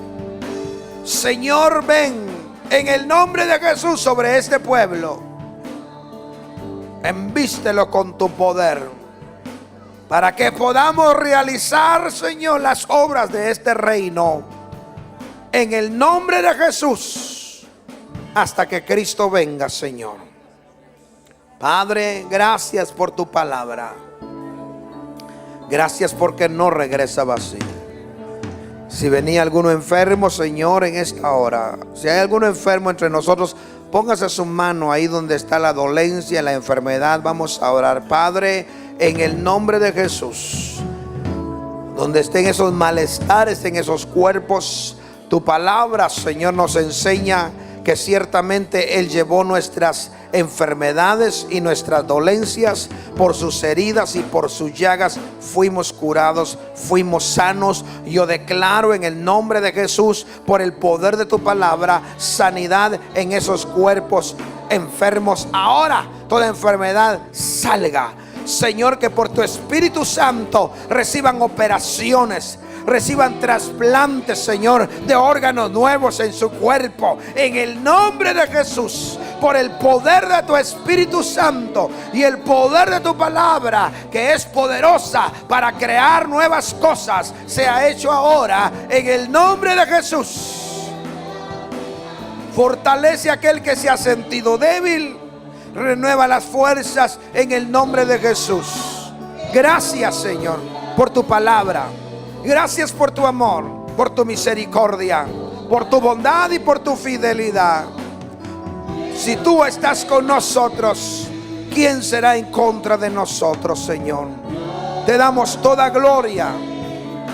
Señor, ven en el nombre de Jesús sobre este pueblo. Envístelo con tu poder, para que podamos realizar, Señor, las obras de este reino. En el nombre de Jesús, hasta que Cristo venga, Señor. Padre, gracias por tu palabra. Gracias porque no regresa vacía. Si venía alguno enfermo, Señor, en esta hora, si hay alguno enfermo entre nosotros, póngase su mano ahí donde está la dolencia, la enfermedad. Vamos a orar. Padre, en el nombre de Jesús, donde estén esos malestares en esos cuerpos, tu palabra, Señor, nos enseña que ciertamente Él llevó nuestras enfermedades y nuestras dolencias. Por sus heridas y por sus llagas fuimos curados, fuimos sanos. Yo declaro en el nombre de Jesús, por el poder de tu palabra, sanidad en esos cuerpos enfermos. Ahora toda enfermedad salga, Señor, que por tu Espíritu Santo reciban operaciones, reciban trasplantes, Señor, de órganos nuevos en su cuerpo. En el nombre de Jesús, por el poder de tu Espíritu Santo y el poder de tu palabra, que es poderosa para crear nuevas cosas, sea hecho ahora en el nombre de Jesús. Fortalece a aquel que se ha sentido débil, renueva las fuerzas en el nombre de Jesús. Gracias, Señor, por tu palabra. Gracias por tu amor, por tu misericordia, por tu bondad y por tu fidelidad. Si tú estás con nosotros, ¿quién será en contra de nosotros, Señor? Te damos toda gloria,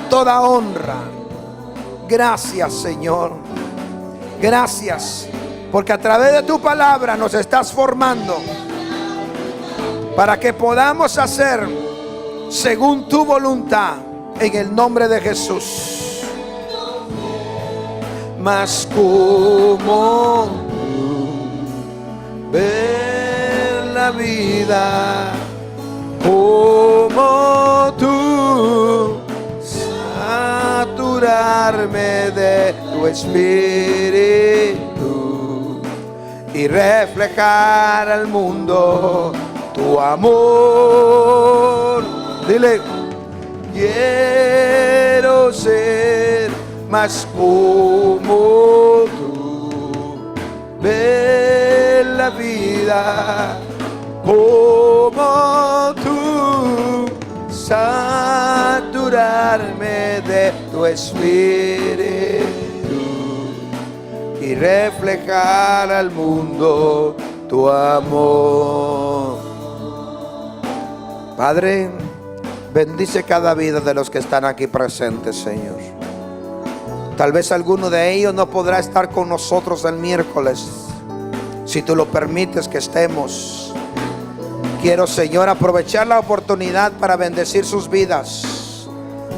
toda honra. Gracias, Señor. Gracias, porque a través de tu palabra nos estás formando para que podamos hacer según tu voluntad. En el nombre de Jesús. Mas como ver la vida, como tú, saturarme de tu espíritu y reflejar al mundo tu amor. Dile: quiero ser más como tú, ver la vida como tú, saturarme de tu espíritu y reflejar al mundo tu amor. Padre, bendice cada vida de los que están aquí presentes, Señor. Tal vez alguno de ellos no podrá estar con nosotros el miércoles. Si tú lo permites que estemos, quiero, Señor, aprovechar la oportunidad para bendecir sus vidas,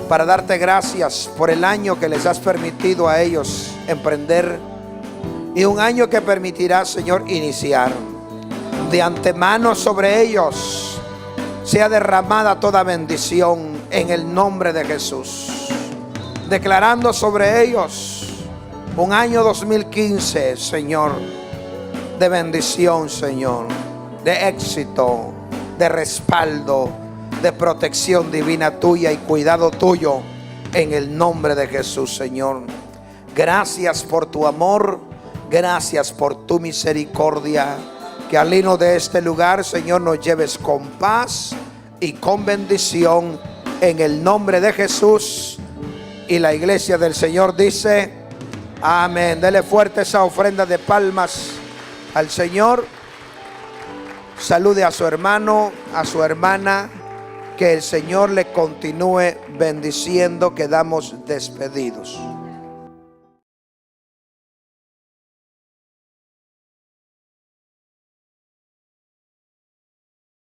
para darte gracias por el año que les has permitido a ellos emprender y un año que permitirá, Señor, iniciar. De antemano sobre ellos sea derramada toda bendición en el nombre de Jesús. Declarando sobre ellos un año 2015, Señor, de bendición, Señor, de éxito, de respaldo, de protección divina tuya y cuidado tuyo en el nombre de Jesús, Señor. Gracias por tu amor, gracias por tu misericordia. Que al hilo de este lugar, Señor, nos lleves con paz y con bendición en el nombre de Jesús. Y la iglesia del Señor dice: amén. Dele fuerte esa ofrenda de palmas al Señor. Salude a su hermano, a su hermana. Que el Señor le continúe bendiciendo. Quedamos despedidos.